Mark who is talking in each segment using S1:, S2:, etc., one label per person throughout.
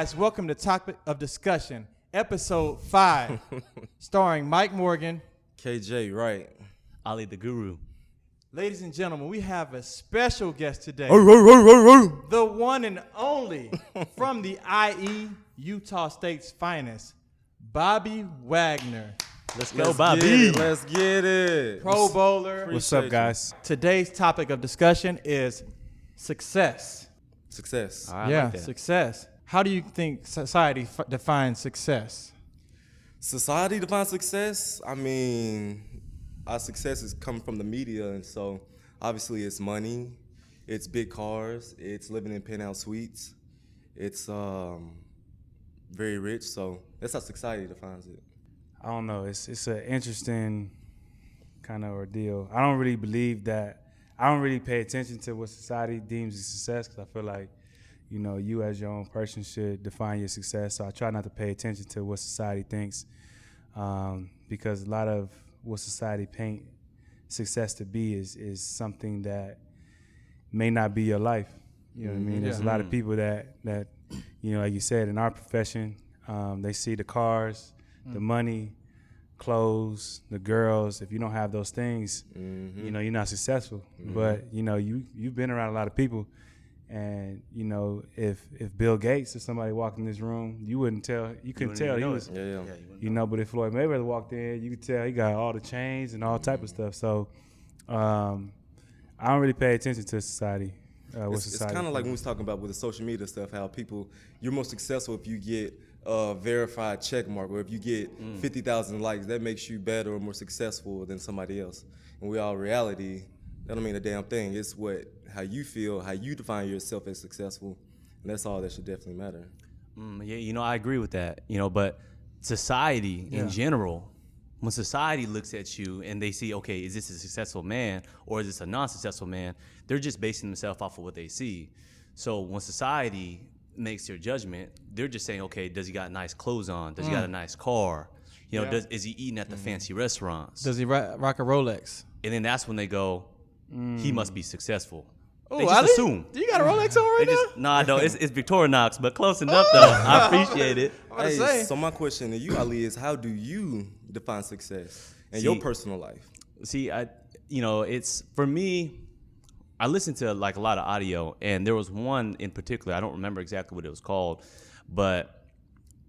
S1: guys, welcome to Topic of Discussion, Episode 5, starring Mike Morgan,
S2: KJ Wright,
S3: Ali the Guru.
S1: Ladies and gentlemen, we have a special guest today. The one and only from the IE, Utah State's finest, Bobby Wagner.
S3: Let's go, Bobby.
S2: Let's get it.
S1: Pro bowler.
S4: What's up, guys?
S1: Today's topic of discussion is success.
S2: Success.
S3: I
S1: yeah,
S3: like that.
S1: success. How do you think society defines success?
S2: Society defines success. I mean, our success is coming from the media, and so obviously it's money, it's big cars, it's living in penthouse suites, it's very rich. So that's how society defines it.
S4: I don't know. It's an interesting kind of ordeal. I don't really believe that. I don't really pay attention to what society deems as success because I feel like, you know, you as your own person should define your success. So I try not to pay attention to what society thinks because a lot of what society paint success to be is something that may not be your life. You know what I mean? There's a lot of people that you know, like you said, in our profession, they see the cars, the money, clothes, the girls. If you don't have those things, you know, you're not successful. But, you know, you've been around a lot of people. And, you know, if Bill Gates or somebody walked in this room, you couldn't tell he was, you know, but if Floyd Mayweather walked in, you could tell he got all the chains and all type of stuff. So I don't really pay attention to society.
S2: It's kind of like when we was talking about with the social media stuff, how you're more successful if you get a verified check mark, or if you get 50,000 likes, that makes you better or more successful than somebody else. And we all reality, that don't mean a damn thing. It's how you feel, how you define yourself as successful, and that's all that should definitely matter.
S3: Yeah, you know, I agree with that. You know, but society in general, when society looks at you and they see, okay, is this a successful man or is this a non-successful man? They're just basing themselves off of what they see. So when society makes their judgment, they're just saying, okay, does he got nice clothes on? Does he got a nice car? You know, is he eating at the fancy restaurants?
S1: Does he rock a Rolex?
S3: And then that's when they go, he must be successful.
S1: Ooh,
S3: They just assume.
S1: Do you got a Rolex on right now?
S3: No, I don't. It's Victorinox, but close enough though. I appreciate it.
S2: So my question to you, Ali, is how do you define success in your personal life?
S3: See, it's for me. I listened to like a lot of audio, and there was one in particular. I don't remember exactly what it was called, but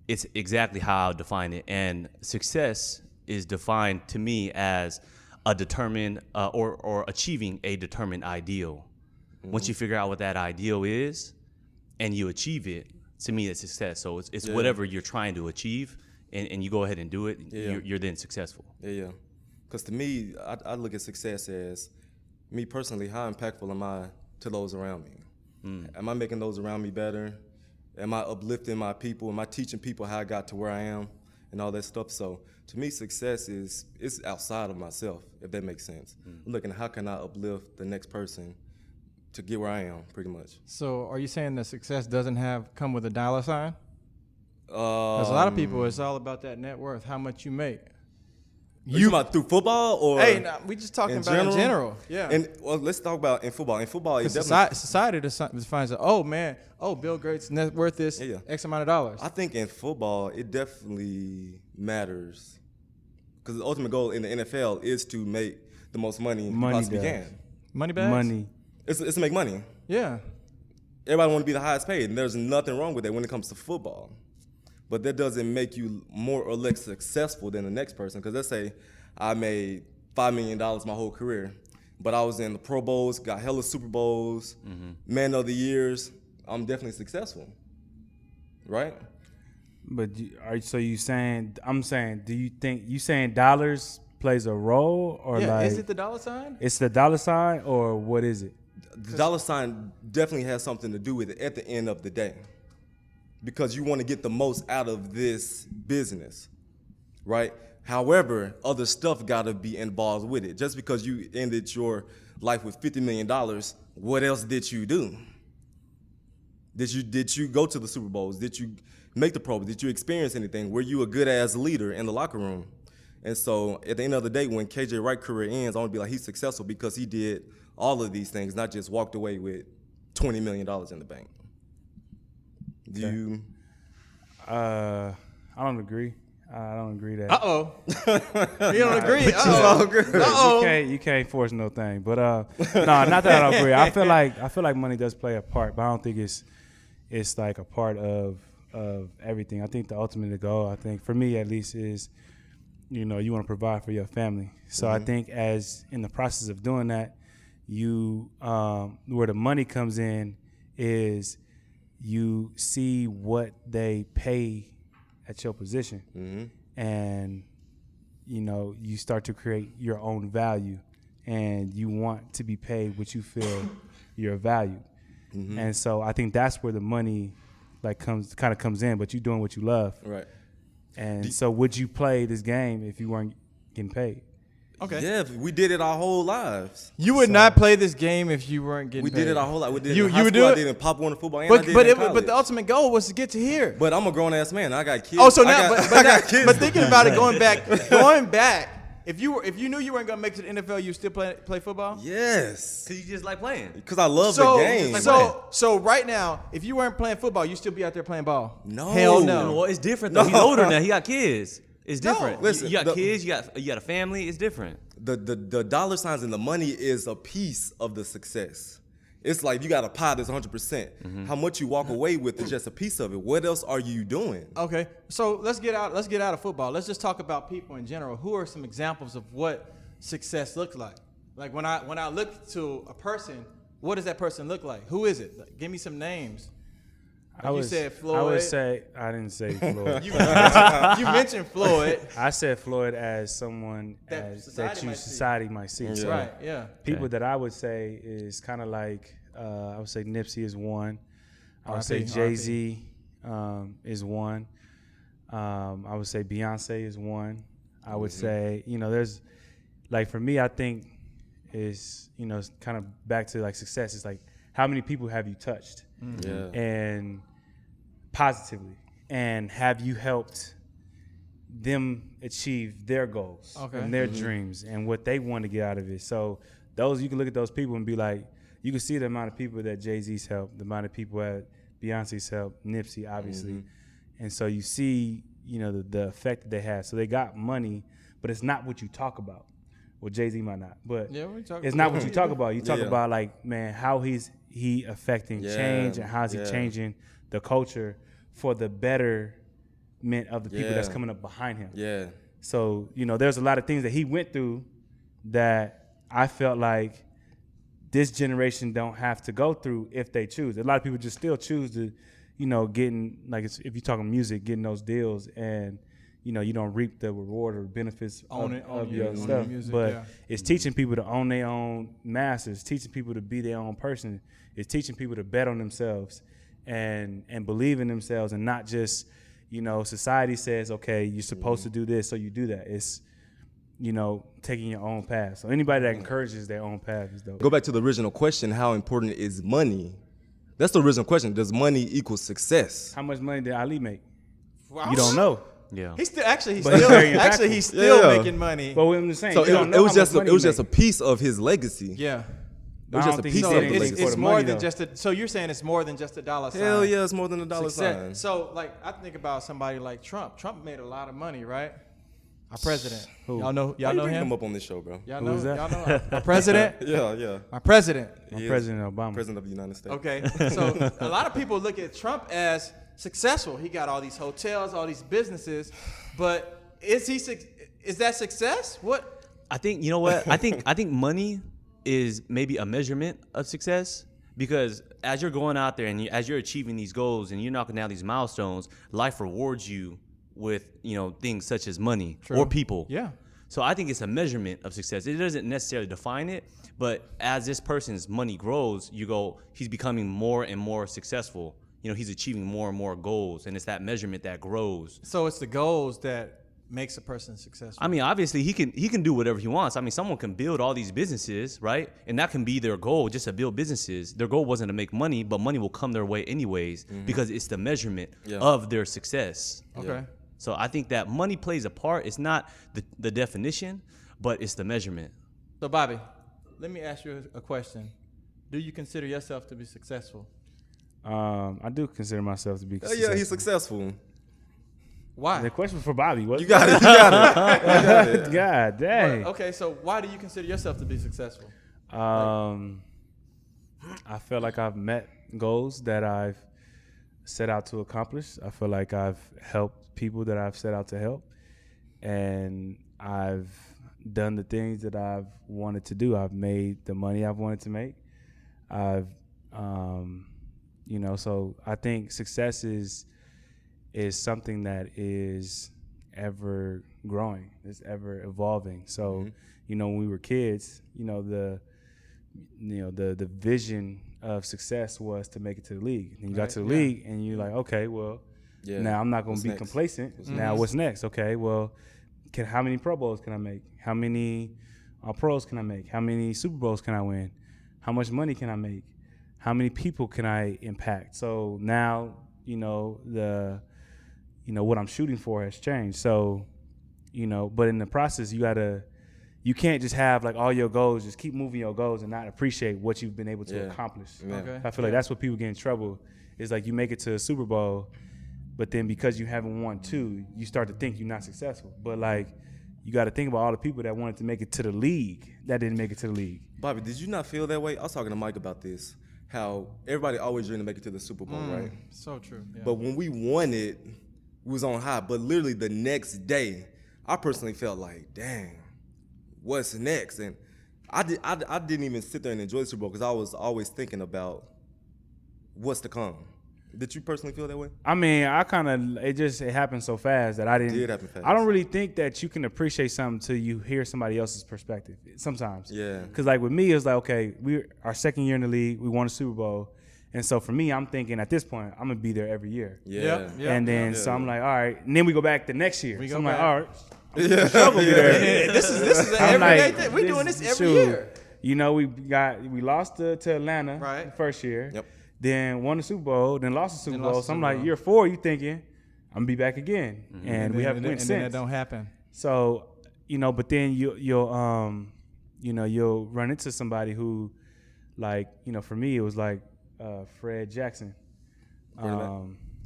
S3: it's exactly how I define it. And success is defined to me as a determined or achieving a determined ideal. Once you figure out what that ideal is and you achieve it, to me it's success. So it's whatever you're trying to achieve and you go ahead and do it, you're then successful.
S2: Yeah. Because to me, I look at success as, me personally, how impactful am I to those around me? Am I making those around me better? Am I uplifting my people? Am I teaching people how I got to where I am and all that stuff? So to me, success is outside of myself, if that makes sense. I'm looking at how can I uplift the next person to get where I am, pretty much.
S1: So are you saying that success doesn't come with a dollar sign? Because a lot of people, it's all about that net worth, how much you make.
S2: You about through football or?
S1: Hey, no, we just talking about in general. Yeah.
S2: And let's talk about in football. In football, it's definitely
S1: society defines it. Oh man, Bill Gates' net worth is X amount of dollars.
S2: I think in football it definitely matters because the ultimate goal in the NFL is to make the most money you possibly can.
S1: Money bags?
S4: Money.
S2: It's to make money.
S1: Yeah.
S2: Everybody want to be the highest paid, and there's nothing wrong with that when it comes to football. But that doesn't make you more or less successful than the next person. Because let's say I made $5 million my whole career, but I was in the Pro Bowls, got hella Super Bowls, Man of the Years. I'm definitely successful, right?
S4: But so you saying? I'm saying, do you think you saying dollars plays a role, or
S1: is it the dollar sign?
S4: It's the dollar sign, or what is it?
S2: The dollar sign definitely has something to do with it at the end of the day. Because you want to get the most out of this business, right? However, other stuff got to be involved with it. Just because you ended your life with $50 million, what else did you do? Did you go to the Super Bowls? Did you make the Pro Bowl? Did you experience anything? Were you a good-ass leader in the locker room? And so at the end of the day, when KJ Wright's career ends, I want to be like, he's successful because he did all of these things, not just walked away with $20 million in the bank.
S4: I don't agree. I don't agree that.
S1: You don't agree.
S4: You can't force no thing. But no, not that I don't agree. I feel like money does play a part, but I don't think it's like a part of everything. I think the ultimate goal, I think for me at least, is you want to provide for your family. So I think as in the process of doing that, you where the money comes in is you see what they pay at your position, and you start to create your own value, and you want to be paid what you feel you're valued. And so I think that's where the money comes in, but you're doing what you love,
S2: Right.
S4: And so would you play this game if you weren't getting paid?
S1: Okay.
S2: Yeah, we did it our whole lives.
S1: You would not play this game if you weren't getting paid.
S2: We did it our whole life. We did
S1: You-
S2: it in
S1: you
S2: high
S1: would
S2: school.
S1: do
S2: I
S1: it?
S2: did it in Pop Warner football, and I did it in college.
S1: But the ultimate goal was to get to here.
S2: But I'm a grown ass man. I got kids.
S1: Oh, so
S2: I
S1: now,
S2: got,
S1: but
S2: I got kids.
S1: but thinking about it, going back, if you knew you weren't gonna make it to the NFL, you still play football.
S2: Yes,
S3: Cause you just like playing.
S2: because I love the game.
S1: So right now, if you weren't playing football, you still be out there playing ball.
S2: No.
S1: Hell no.
S3: Well, it's different though. He's older now. He got kids. It's different.
S2: listen,
S3: you got kids. You got a family. It's different.
S2: The dollar signs and the money is a piece of the success. It's like you got a pie that's 100%. How much you walk away with is just a piece of it. What else are you doing?
S1: Okay, so let's get out of football. Let's just talk about people in general. Who are some examples of what success looks like? Like when I look to a person, what does that person look like? Who is it? Like, give me some names. You said Floyd.
S4: I would say I didn't say Floyd.
S1: You mentioned Floyd.
S4: I said Floyd as someone
S1: That
S4: society might see.
S2: Yeah.
S4: So
S1: Right, yeah.
S4: people that I would say is kind of like I would say Nipsey is one. I would say JayZ is one. I would say Beyonce is one. I would say there's like for me I think is it's kind of back to like success. It's like how many people have you touched?
S2: Yeah.
S4: And positively, and have you helped them achieve their goals and their dreams and what they want to get out of it? So you can look at those people and be like, you can see the amount of people that JayZ's helped, the amount of people that Beyonce's helped, Nipsey obviously, and so you see the effect that they have. So they got money, but it's not what you talk about. Well, JayZ might not, but it's not what you talk about. You talk about like, man, how he affecting change and how's he changing the culture for the betterment of the people that's coming up behind him.
S2: Yeah.
S4: So, there's a lot of things that he went through that I felt like this generation don't have to go through if they choose. A lot of people just still choose to, getting, like if you're talking music, getting those deals and, you don't reap the reward or benefits of your stuff. But it's teaching people to own their own masters, teaching people to be their own person. It's teaching people to bet on themselves and believe in themselves and not just, society says, okay, you're supposed to do this, so you do that. It's, taking your own path. So anybody that encourages their own path is dope.
S2: Go back to the original question, how important is money? That's the original question. Does money equal success?
S4: How much money did Ali make? You don't know.
S3: Yeah.
S1: He's still
S2: he's
S1: making money.
S4: But what I'm just saying,
S2: So
S4: you don't know
S2: it was
S4: how much money
S2: just a piece of his legacy.
S1: Yeah.
S2: It was
S4: I
S2: just
S4: don't
S2: a
S4: think he
S2: piece
S4: did
S2: of the
S4: anything
S2: legacy.
S4: for
S1: It's
S4: the
S1: more
S4: money,
S1: than
S4: though.
S1: just so you're saying it's more than just a dollar sign.
S2: Hell yeah, it's more than a dollar sign.
S1: So like I think about somebody like Trump. Trump made a lot of money, right? Our president.
S4: Who?
S1: Y'all know
S2: Why you bring
S1: him?
S2: him up on this show, bro?
S1: Y'all
S4: Who
S1: know,
S4: is that?
S1: y'all know our president.
S2: Yeah.
S1: Our president.
S2: He is
S4: President Obama.
S2: President of the United States.
S1: Okay. So a lot of people look at Trump as successful. He got all these hotels, all these businesses, but is that success? What?
S3: I think you know what I think money is maybe a measurement of success, because as you're going out there and as you're achieving these goals and you're knocking down these milestones, life rewards you with things such as money or people.
S1: Yeah.
S3: So I think it's a measurement of success. It doesn't necessarily define it, but as this person's money grows, he's becoming more and more successful. He's achieving more and more goals, and it's that measurement that grows.
S1: So it's the goals that makes a person successful.
S3: I mean, obviously he can do whatever he wants. I mean, someone can build all these businesses, right? And that can be their goal, just to build businesses. Their goal wasn't to make money, but money will come their way anyways because it's the measurement of their success.
S1: Okay.
S3: So I think that money plays a part. It's not the definition, but it's the measurement.
S1: So Bobby, let me ask you a question. Do you consider yourself to be successful?
S4: I do consider myself to be successful.
S2: Yeah, he's successful.
S1: Why?
S4: The question was for Bobby.
S2: You got it. You got it.
S4: God dang.
S1: Well, okay, so why do you consider yourself to be successful?
S4: I feel like I've met goals that I've set out to accomplish. I feel like I've helped people that I've set out to help, and I've done the things that I've wanted to do. I've made the money I've wanted to make. I've, so I think success is something that is ever growing, is ever evolving. So, when we were kids, the vision of success was to make it to the league. And you got to the league, and you're like, okay, well, now I'm not going to be complacent. Now what's next? Okay, well, how many Pro Bowls can I make? How many pros can I make? How many Super Bowls can I win? How much money can I make? How many people can I impact? So now, what I'm shooting for has changed. So, but in the process, you can't just have like all your goals, just keep moving your goals and not appreciate what you've been able to accomplish.
S2: Yeah.
S1: Okay.
S4: I feel like that's what people get in trouble. Is like you make it to a Super Bowl, but then because you haven't won 2, you start to think you're not successful. But like, you got to think about all the people that wanted to make it to the league that didn't make it to the league.
S2: Bobby, did you not feel that way? I was talking to Mike about this. How everybody always dreamed to make it to the Super Bowl, right?
S1: So true. Yeah.
S2: But when we won it, we was on high. But literally the next day, I personally felt like, dang, what's next? And I didn't even sit there and enjoy the Super Bowl because I was always thinking about what's to come. Did you personally feel that way?
S4: I mean, it happened so fast that I didn't.
S2: It did happen fast.
S4: I don't really think that you can appreciate something till you hear somebody else's perspective. Sometimes,
S2: Yeah.
S4: Because like with me, it's like, okay, we're our second year in the league, we won a Super Bowl, and so for me, I'm thinking at this point, I'm gonna be there every year.
S2: Yeah.
S4: And then so I'm like, all right, and then we go back the next year.
S1: We
S4: So
S1: go
S4: I'm
S1: back.
S4: like, all right, sure gonna be there.
S1: This is an
S4: I'm
S1: everyday
S4: like,
S1: thing. We're doing this every
S4: shoot,
S1: year.
S4: We lost to Atlanta
S1: Right.
S4: the first year.
S2: Yep.
S4: Then won the Super Bowl, then lost the Super
S1: Then
S4: Bowl.
S1: lost
S4: So
S1: the
S4: I'm
S1: Super
S4: like,
S1: Bowl.
S4: year 4, you thinking, I'm gonna be back again. And we haven't won
S1: and
S4: since.
S1: then that don't happen.
S4: So, but then you'll run into somebody who, like, for me, it was like Fred Jackson.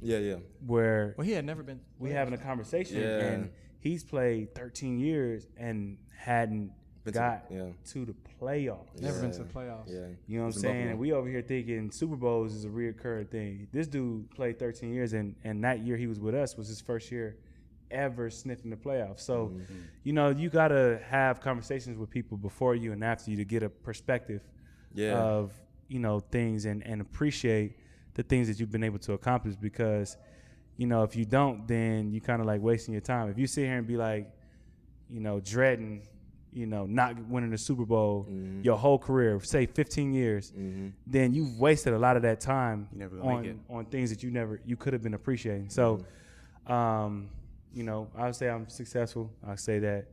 S2: Yeah.
S4: Where
S1: Well, he had never been.
S4: we having a conversation,
S2: Yeah.
S4: and he's played 13 years and hadn't got to the playoffs.
S1: Never been to the playoffs.
S2: Yeah.
S4: You know what I'm saying? And we over here thinking Super Bowls is a reoccurring thing. This dude played 13 years, and that year he was with us was his first year ever sniffing the playoffs. So, you got to have conversations with people before you and after you to get a perspective of, things and appreciate the things that you've been able to accomplish because, if you don't, then you kind of like wasting your time. If you sit here and be like, dreading, not winning the Super Bowl your whole career, say 15 years, then you've wasted a lot of that time on things that you could have been appreciating. So, I would say I'm successful. I say that,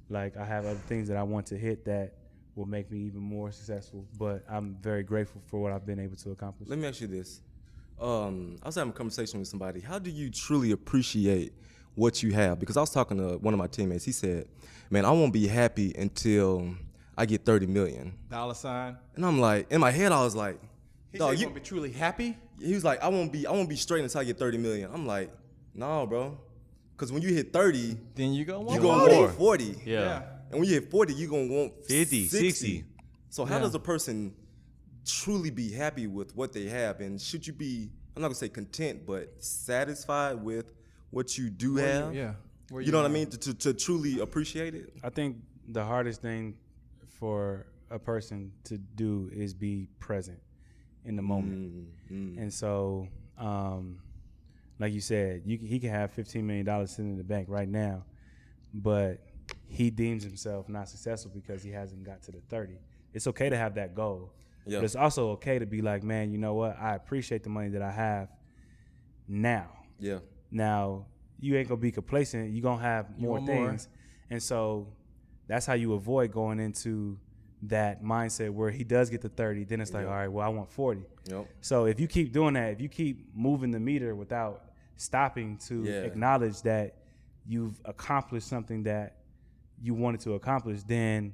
S4: like, I have other things that I want to hit that will make me even more successful. But I'm very grateful for what I've been able to accomplish.
S2: Let me ask you this. I was having a conversation with somebody. How do you truly appreciate what you have? Because I was talking to one of my teammates. He said, man, I won't be happy until I get $30 million.
S1: $sign.
S2: And I'm like, in my head, I was like,
S1: He
S2: dog,
S1: said you won't be truly happy.
S2: he was like, I won't be straight until I get $30 million. I'm like, no, bro. Because when you hit 30,
S1: Then you go.
S2: you're going to want 40.
S3: Yeah.
S2: And when you hit 40, you're going to want
S3: 50, 60.
S2: So how does a person truly be happy with what they have? And should you be, I'm not going to say content, but satisfied with what you do have?
S1: Where
S2: You know what I mean? To truly appreciate it?
S4: I think the hardest thing for a person to do is be present in the moment. And so, like you said, he can have $15 million sitting in the bank right now, but he deems himself not successful because he hasn't got to the 30. It's okay to have that goal, but it's also okay to be like, man, you know what? I appreciate the money that I have now.
S2: Yeah.
S4: Now, you ain't gonna be complacent. You're gonna have more things. And so that's how you avoid going into that mindset where he does get to 30, then it's like, all right, well, I want 40.
S2: Yep.
S4: So if you keep doing that, if you keep moving the meter without stopping to acknowledge that you've accomplished something that you wanted to accomplish, then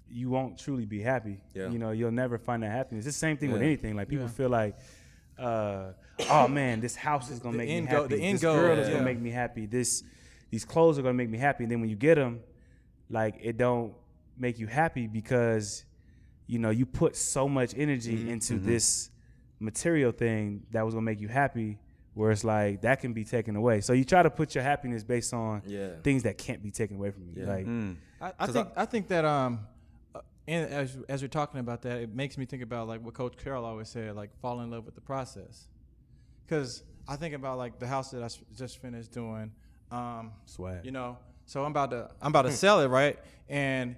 S4: you won't truly be happy.
S2: Yeah.
S4: You'll never find that happiness. It's the same thing with anything. Like people feel like, oh man, this house is gonna make me happy. This girl is gonna make me happy. These clothes are gonna make me happy. And then when you get them, like it don't make you happy because you put so much energy into this material thing that was gonna make you happy. Where it's like that can be taken away. So you try to put your happiness based on things that can't be taken away from you. Like
S1: I think that and as we're talking about that, it makes me think about like what Coach Carroll always said, like fall in love with the process. Because I think about like the house that I just finished doing.
S4: Swag.
S1: So I'm about to sell it, right? And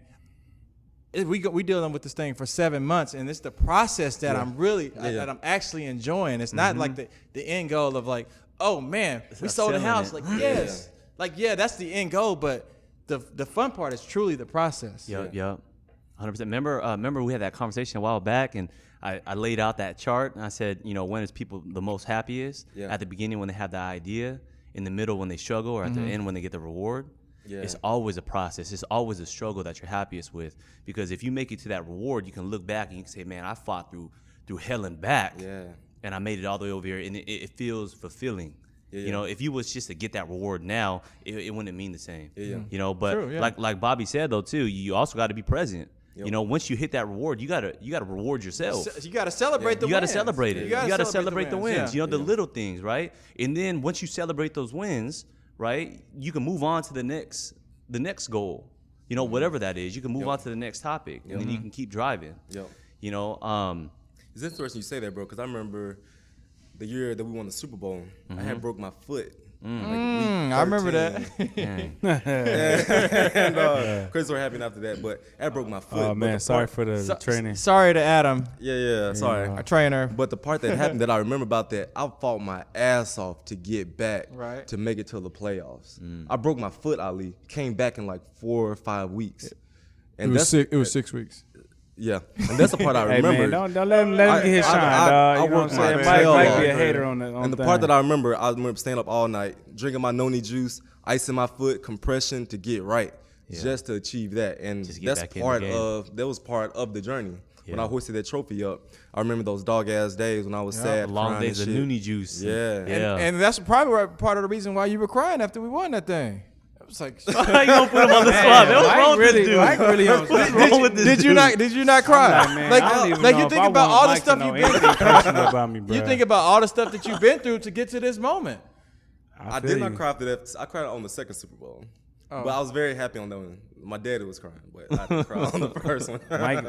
S1: we dealing with this thing for 7 months, and it's the process that I'm really that I'm actually enjoying. It's not like the end goal of like, oh man, we sold the house. Like yes, like that's the end goal, but the fun part is truly the process.
S3: Yep. 100%. Remember we had that conversation a while back, and I laid out that chart, and I said, when is people the most happiest? At the beginning when they have the idea, in the middle when they struggle, or at the end when they get the reward. It's always a process. It's always a struggle that you're happiest with, because if you make it to that reward, you can look back and you can say, man, I fought through hell and back, and I made it all the way over here, and it feels fulfilling. If you was just to get that reward now, it wouldn't mean the same. But true, like Bobby said though too, you also got to be present. Once you hit that reward, you gotta reward yourself.
S1: You gotta celebrate the wins.
S3: You gotta celebrate it. You gotta celebrate the wins.
S1: Yeah.
S3: The little things, right? And then once you celebrate those wins, right, you can move on to the next goal. Whatever that is, you can move on to the next topic, and then you can keep driving.
S2: It's interesting you say that, bro, because I remember the year that we won the Super Bowl, I had broke my foot.
S1: I remember that.
S2: And Chris were happy after that, but I broke my foot.
S4: Oh man, sorry for the training.
S1: Sorry to Adam.
S2: Sorry.
S1: Our trainer.
S2: But the part that happened that I remember about that, I fought my ass off to get back to make it to the playoffs. I broke my foot, Ali. Came back in like 4 or 5 weeks. And
S1: it was 6 weeks.
S2: Yeah, and that's the part I remember.
S4: Hey man, don't let him get his shine, dog.
S2: I worked my
S4: tail off. Might be a hater on that.
S2: And the part that I remember staying up all night, drinking my noni juice, icing my foot, compression to get right, just to achieve that. And that was part of the journey. When I hoisted that trophy up, I remember those dog ass days when I was sad,
S3: long days of noni juice.
S1: And that's probably part of the reason why you were crying after we won that thing. It's like,
S3: how you gonna put him on the spot? That was wrong with this dude.
S4: Mike really on
S1: Did you not cry? Like you think about all the stuff you've been through.
S4: About me, bro.
S1: You think about all the stuff that you've been through to get to this moment.
S2: I did not cry after that. I cried on the second Super Bowl. But I was very happy on that one. My daddy was crying, but I didn't cry on the first one.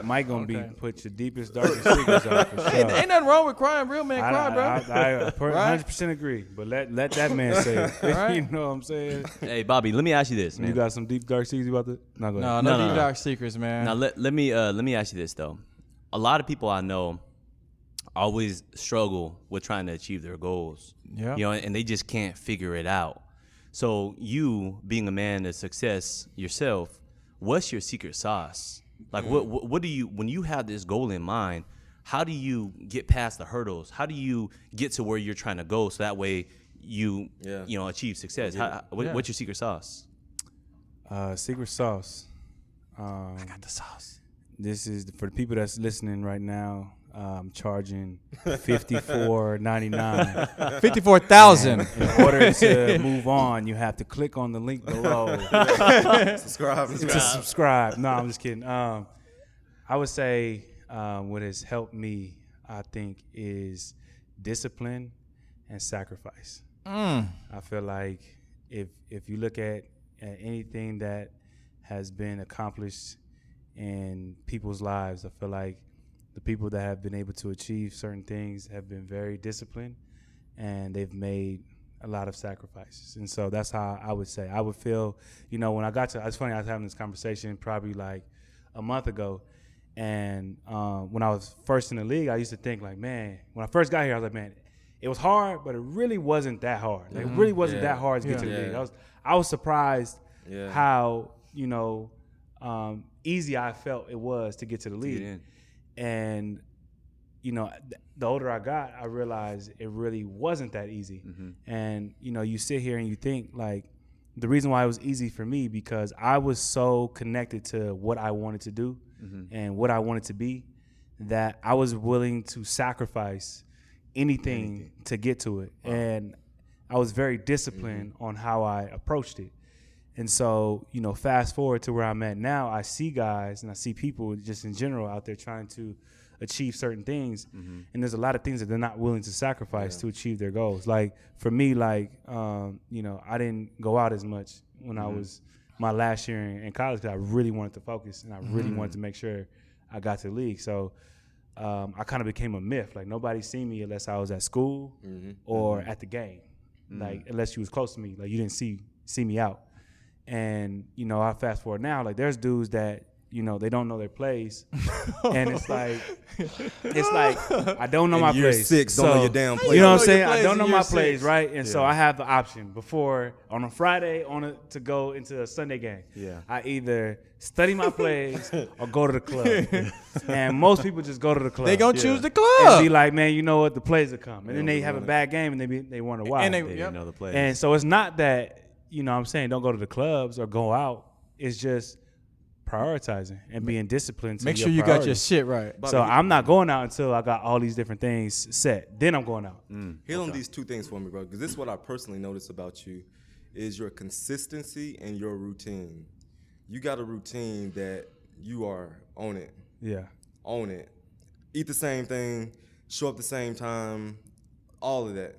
S4: Mike gonna put your deepest, darkest secrets out for sure.
S1: Ain't nothing wrong with crying. Real man cry, bro.
S4: I 100% agree. But let that man say it. Right? You know what I'm saying?
S3: Hey, Bobby, let me ask you this, man.
S4: You got some deep, dark secrets about that?
S1: No, deep, dark secrets, man.
S3: Now let me ask you this though. A lot of people I know always struggle with trying to achieve their goals.
S1: Yeah.
S3: And they just can't figure it out. So you, being a man of success yourself, what's your secret sauce? Like, what do you, when you have this goal in mind, how do you get past the hurdles? How do you get to where you're trying to go so that way you achieve success? What's your secret sauce?
S4: Secret sauce.
S1: I got the sauce.
S4: This is for the people that's listening right now. I'm charging $54.99.
S1: 54,000.
S4: In order to move on, you have to click on the link below. Subscribe. No, I'm just kidding. I would say what has helped me, I think, is discipline and sacrifice. I feel like if you look at anything that has been accomplished in people's lives, I feel like the people that have been able to achieve certain things have been very disciplined, and they've made a lot of sacrifices. And so that's how I would say. I would feel, when I got to, it's funny, I was having this conversation probably like a month ago, and when I was first in the league, I used to think like, man, when I first got here, I was like, man, it was hard, but it really wasn't that hard. Like, it really wasn't that hard to get to the league. I was surprised how, easy I felt it was to get to the league. And, the older I got, I realized it really wasn't that easy. And, you sit here and you think, like, the reason why it was easy for me, because I was so connected to what I wanted to do and what I wanted to be, that I was willing to sacrifice anything to get to it. And I was very disciplined on how I approached it. And so, you know, fast forward to where I'm at now, I see guys and I see people just in general out there trying to achieve certain things. And there's a lot of things that they're not willing to sacrifice to achieve their goals. Like for me, like, you know, I didn't go out as much when I was my last year in college because I really wanted to focus and I really wanted to make sure I got to the league. So I kind of became a myth. Like nobody seen me unless I was at school or at the game. Like unless you was close to me, like you didn't see me out. And, you know, I fast forward now, like there's dudes that, you know, they don't know their plays. And it's like, I don't know my
S2: year
S4: plays.
S2: 6, don't know your damn plays.
S4: You know what I'm
S1: Know
S4: saying?
S1: your
S4: I
S1: plays
S4: don't
S1: in
S4: know
S1: year
S4: my plays,
S1: 6.
S4: right? And so I have the option before on a Friday to go into a Sunday game.
S3: Yeah.
S4: I either study my plays or go to the club. And most people just go to the club.
S1: They gonna choose the
S4: and
S1: club.
S4: be like, man, you know what? The plays will come. And then they have a bad game and they wonder why.
S1: And
S3: They didn't know the plays.
S4: And so it's not that, you know what I'm saying, don't go to the clubs or go out. It's just prioritizing and being disciplined. To
S1: Make
S4: your
S1: sure you got your
S4: priorities.
S1: shit right.
S4: So I'm not going out until I got all these different things set. Then I'm going out.
S2: Hit on these 2 things for me, bro, because this is what I personally notice about you is your consistency and your routine. You got a routine that you are on it.
S4: Yeah.
S2: Own it. Eat the same thing, show up the same time, all of that.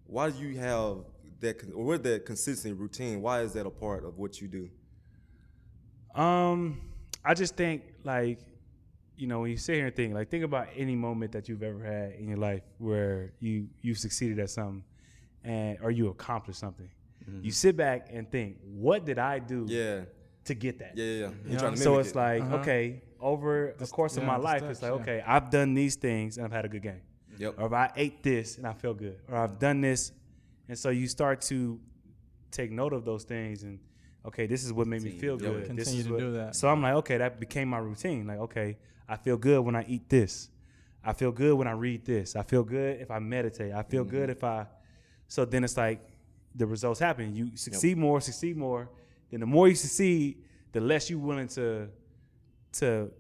S2: Why do you have that, or with that consistent routine, why is that a part of what you do?
S4: I just think, like, you know, when you sit here and think about any moment that you've ever had in your life where you succeeded at something or you accomplished something. You sit back and think, what did I do to get that?
S2: Yeah.
S1: You
S2: Trying to
S4: So
S2: mimic
S4: it's
S2: it.
S4: like, okay, over the course of my
S1: the
S4: life,
S1: steps,
S4: it's like,
S1: yeah.
S4: okay, I've done these things and I've had a good game.
S2: Yep.
S4: Or if I ate this and I felt good. Or I've done this. And so you start to take note of those things and, okay, this is what made me feel good.
S1: Continue
S4: This is
S1: to
S4: what,
S1: do that.
S4: So I'm like, okay, that became my routine. Like, okay, I feel good when I eat this. I feel good when I read this. I feel good if I meditate. I feel good if I. So then it's like the results happen. You succeed more. Then the more you succeed, the less you're willing to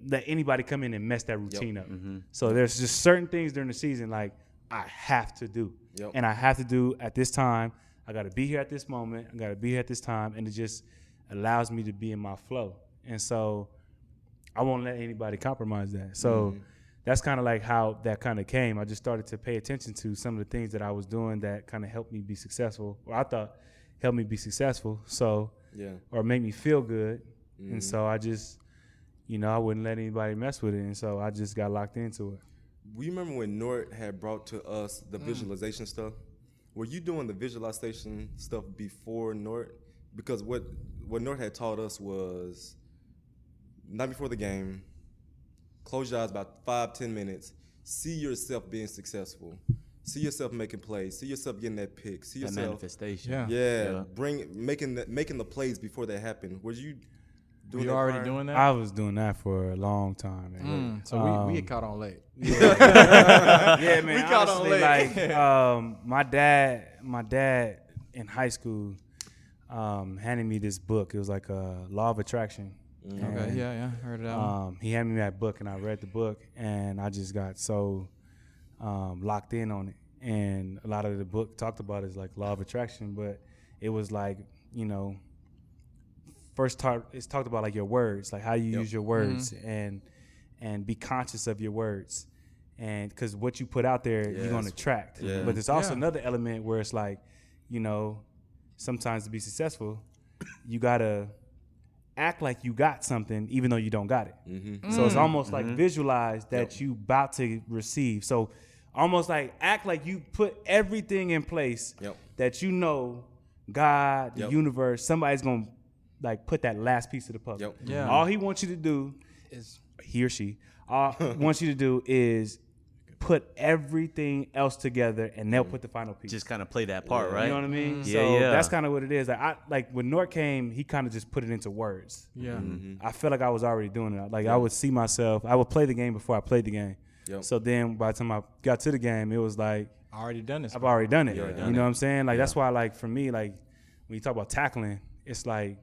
S4: let anybody come in and mess that routine up. So there's just certain things during the season like I have to do. And I have to do at this time. I got to be here at this moment. I got to be here at this time. And it just allows me to be in my flow. And so I won't let anybody compromise that. So that's kind of like how that kind of came. I just started to pay attention to some of the things that I was doing that kind of helped me be successful, or I thought helped me be successful. So, or make me feel good. And so I just, you know, I wouldn't let anybody mess with it. And so I just got locked into it.
S2: You remember when Nort had brought to us the visualization stuff? Were you doing the visualization stuff before Nort? Because what Nort had taught us was not before the game, close your eyes about 5-10 minutes, see yourself being successful, see yourself making plays, see yourself getting that pick, see
S3: That
S2: yourself
S3: manifestation.
S2: making the plays before they happen. Was you doing
S1: You
S2: that
S1: already
S2: prior?
S1: doing that?
S4: I was doing that for a long time. Man.
S1: So we get caught on late.
S4: Yeah, man.
S1: We caught on
S4: honestly,
S1: late.
S4: like my dad in high school handed me this book. It was like a Law of Attraction.
S1: Okay, yeah, heard it out.
S4: He handed me that book, and I read the book, and I just got so locked in on it. And a lot of the book talked about is like Law of Attraction, but it was like, you know, it's talked about like your words, like how you use your words, and be conscious of your words, and because what you put out there, you're gonna attract. But there's also another element where it's like, you know, sometimes to be successful, you gotta act like you got something even though you don't got it. So it's almost like visualize that you about to receive. So almost like act like you put everything in place that you know God, the universe, somebody's gonna like put that last piece of the puzzle. All he wants you to do is, he or she wants you to do is put everything else together, and they'll put the final piece.
S3: Just kind of play that part, right?
S4: You know what I mean?
S3: Yeah,
S4: So
S3: yeah.
S4: that's kind of what it is. Like when Nort came, he kind of just put it into words. I felt like I was already doing it. Like I would see myself, I would play the game before I played the game. So then by the time I got to the game, it was like,
S1: I already done this.
S4: I've already done it.
S3: You
S4: know what I'm saying? Like that's why, like for me, like when you talk about tackling, it's like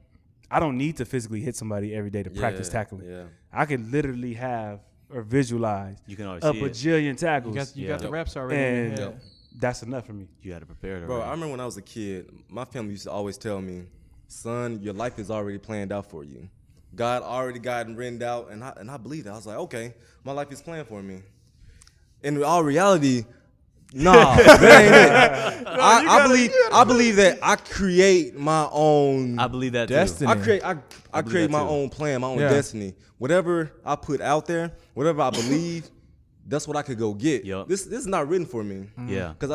S4: I don't need to physically hit somebody every day to practice tackling. I could literally have or visualize
S3: You can always
S4: a
S3: see it.
S4: bajillion tackles.
S1: You got the reps already.
S4: and
S1: Yeah.
S4: that's enough for me.
S3: You got to prepare it.
S2: Bro, I
S3: already.
S2: remember when I was a kid, my family used to always tell me, son, your life is already planned out for you. God already got it written out, and I believed that. I was like, okay, my life is planned for me. In all reality, nah, that ain't it. I believe that I create my own
S3: I believe that
S1: Destiny.
S3: too.
S2: I create my own plan, my own destiny. Whatever I put out there, whatever I believe, that's what I could go get.
S3: Yup.
S2: This is not written for me.
S3: Yeah.
S2: Cause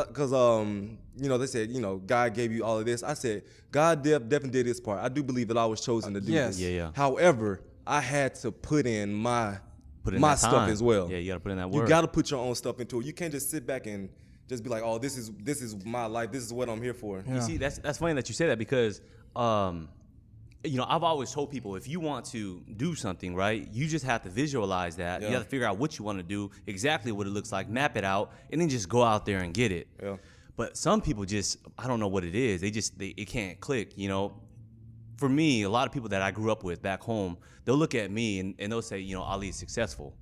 S2: they said, God gave you all of this. I said, God definitely did his part. I do believe that I was chosen to do
S1: Yes.
S2: this.
S3: Yeah.
S2: However, I had to put in my
S3: Put in
S2: my
S3: that
S2: stuff
S3: time.
S2: as well.
S3: Yeah, you got to put in that
S2: You
S3: work.
S2: got to put your own stuff into it. You can't just sit back and just be like, oh, this is my life. This is what I'm here for.
S3: You see, that's funny that you say that because, I've always told people if you want to do something, right, you just have to visualize that.
S2: Yeah.
S3: You have to figure out what you want to do, exactly what it looks like, map it out, and then just go out there and get it.
S2: Yeah.
S3: But some people just, I don't know what it is. It can't click, For me, a lot of people that I grew up with back home, they'll look at me and they'll say, Ali's successful.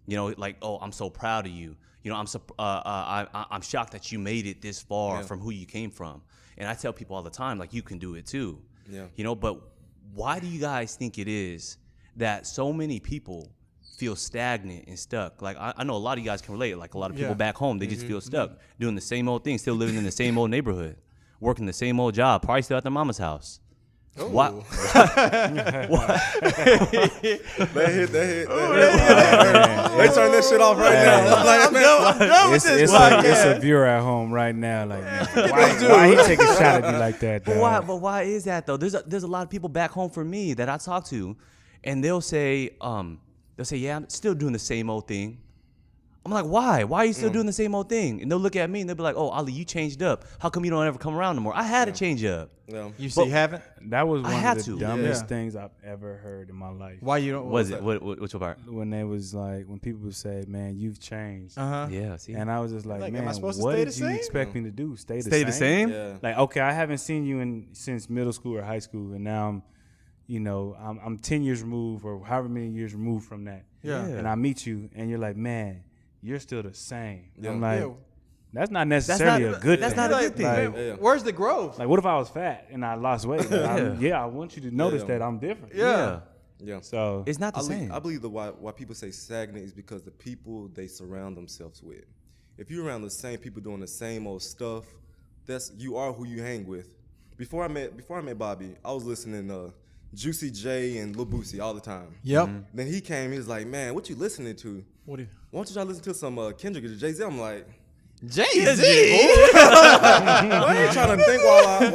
S3: Like, oh, I'm so proud of you. I'm shocked that you made it this far from who you came from. And I tell people all the time, like, you can do it too.
S2: Yeah.
S3: But why do you guys think it is that so many people feel stagnant and stuck? Like, I know a lot of you guys can relate. Like, a lot of people back home, they just feel stuck, doing the same old thing, still living in the same old neighborhood, working the same old job, probably still at their mama's house. Why?
S2: They hit. They turn this shit off right now. Like, man,
S4: It's a viewer at home right now. Like, why he take a shot at me like that?
S3: But
S4: dog?
S3: why is that though? There's a lot of people back home for me that I talk to, and they'll say, yeah, I'm still doing the same old thing. I'm like, why? Why are you still doing the same old thing? And they'll look at me and they'll be like, oh, Ali, you changed up. How come you don't ever come around no more? I had to change up.
S2: Yeah.
S1: You see, haven't?
S4: That was
S3: I
S4: one
S3: had
S4: of the
S3: to.
S4: dumbest
S1: Yeah.
S4: things I've ever heard in my life.
S1: Why you don't?
S3: Was it? Which part?
S4: When they was like, when people would say, "Man, you've changed,"
S3: Yeah, see?
S4: and I was just like,
S1: Like, am
S4: "Man,
S1: I supposed to
S4: what
S1: stay
S4: did
S1: the
S4: you
S1: same?"
S4: expect me to do? Stay
S3: Stay the same?
S2: Yeah.
S4: Like, okay, I haven't seen you since middle school or high school, and now I'm 10 years removed or however many years removed from that.
S1: Yeah.
S4: And I meet you, and you're like, man, you're still the same.
S2: Yeah.
S4: I'm like,
S1: Yeah.
S4: that's not necessarily a good
S3: that's
S4: thing.
S3: not a
S1: Like,
S3: good thing.
S1: man,
S2: Yeah.
S1: where's the growth?
S4: Like, what if I was fat and I lost weight? Like, I want you to notice that I'm different.
S1: Yeah.
S2: Yeah.
S4: So
S3: It's not the same.
S2: I believe why people say stagnant is because the people they surround themselves with. If you're around the same people doing the same old stuff, you are who you hang with. Before I met Bobby, I was listening to Juicy J and Lil Boosie all the time.
S1: Yep.
S2: Then he came, he was like, man, what you listening to?
S1: What do you?
S2: Why don't you try to listen to some Kendrick or JayZ? I'm like,
S1: JayZ.
S2: I ain't trying to think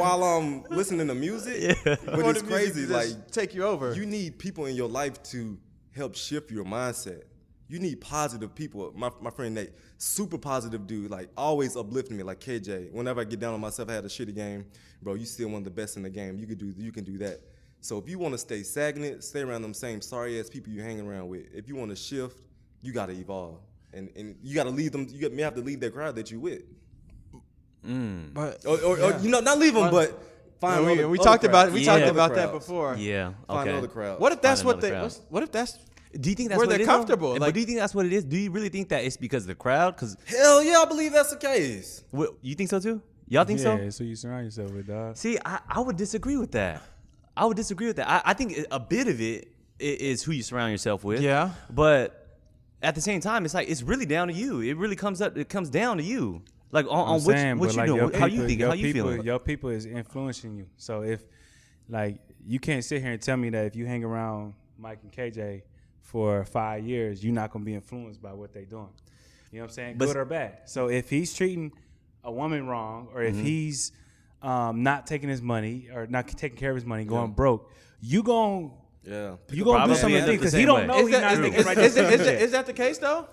S2: while I'm listening to music. But
S1: What
S2: it's
S1: if music
S2: crazy.
S1: just
S2: Like,
S1: take you over.
S2: you need people in your life to help shift your mindset. You need positive people. My friend Nate, super positive dude, like always uplifting me, like KJ. Whenever I get down on myself, I had a shitty game, bro, you still one of the best in the game. You can do that. So if you want to stay stagnant, stay around them same sorry ass people you hang around with. If you want to shift, you got to evolve. And you got to leave them. You may have to leave that crowd that you with.
S1: But
S2: Or not leave them, but find
S1: we
S2: other
S1: talked
S2: crowds.
S1: about we
S3: Yeah.
S1: talked about
S2: Other
S1: that
S2: crowds.
S1: before.
S3: Yeah.
S2: Find
S3: Okay.
S2: other crowd.
S1: What if that's
S3: Find
S1: what they?
S3: another crowd.
S1: What if that's?
S3: Do you think that's
S1: where
S3: what
S1: they're
S3: it is, though?
S1: comfortable,
S3: But
S1: like-
S3: do you think that's what it is? Do you really think that it's because of the crowd? Because
S2: Hell yeah, I believe that's the case.
S3: you think so too? Y'all think so?
S4: yeah, so you surround yourself with dog.
S3: See, I would disagree with that. I think a bit of it is who you surround yourself with.
S1: Yeah.
S3: But at the same time, it's like it's really down to you. It really comes down to you. Like on what you doing, how you thinking, how you feeling.
S4: Your people is influencing you. So if like you can't sit here and tell me that if you hang around Mike and KJ for 5 years, you're not gonna be influenced by what they doing. You know what I'm saying?
S3: But-
S4: Good or bad. So if he's treating a woman wrong, or if he's not taking his money or not taking care of his money, going broke, you gon'
S2: Yeah.
S4: you gonna do
S3: Probably
S4: some of
S3: end
S4: the
S3: up
S4: things
S3: the
S4: because he
S3: same
S4: don't
S3: way.
S4: know he's not thinking right now.
S1: Is that the case though?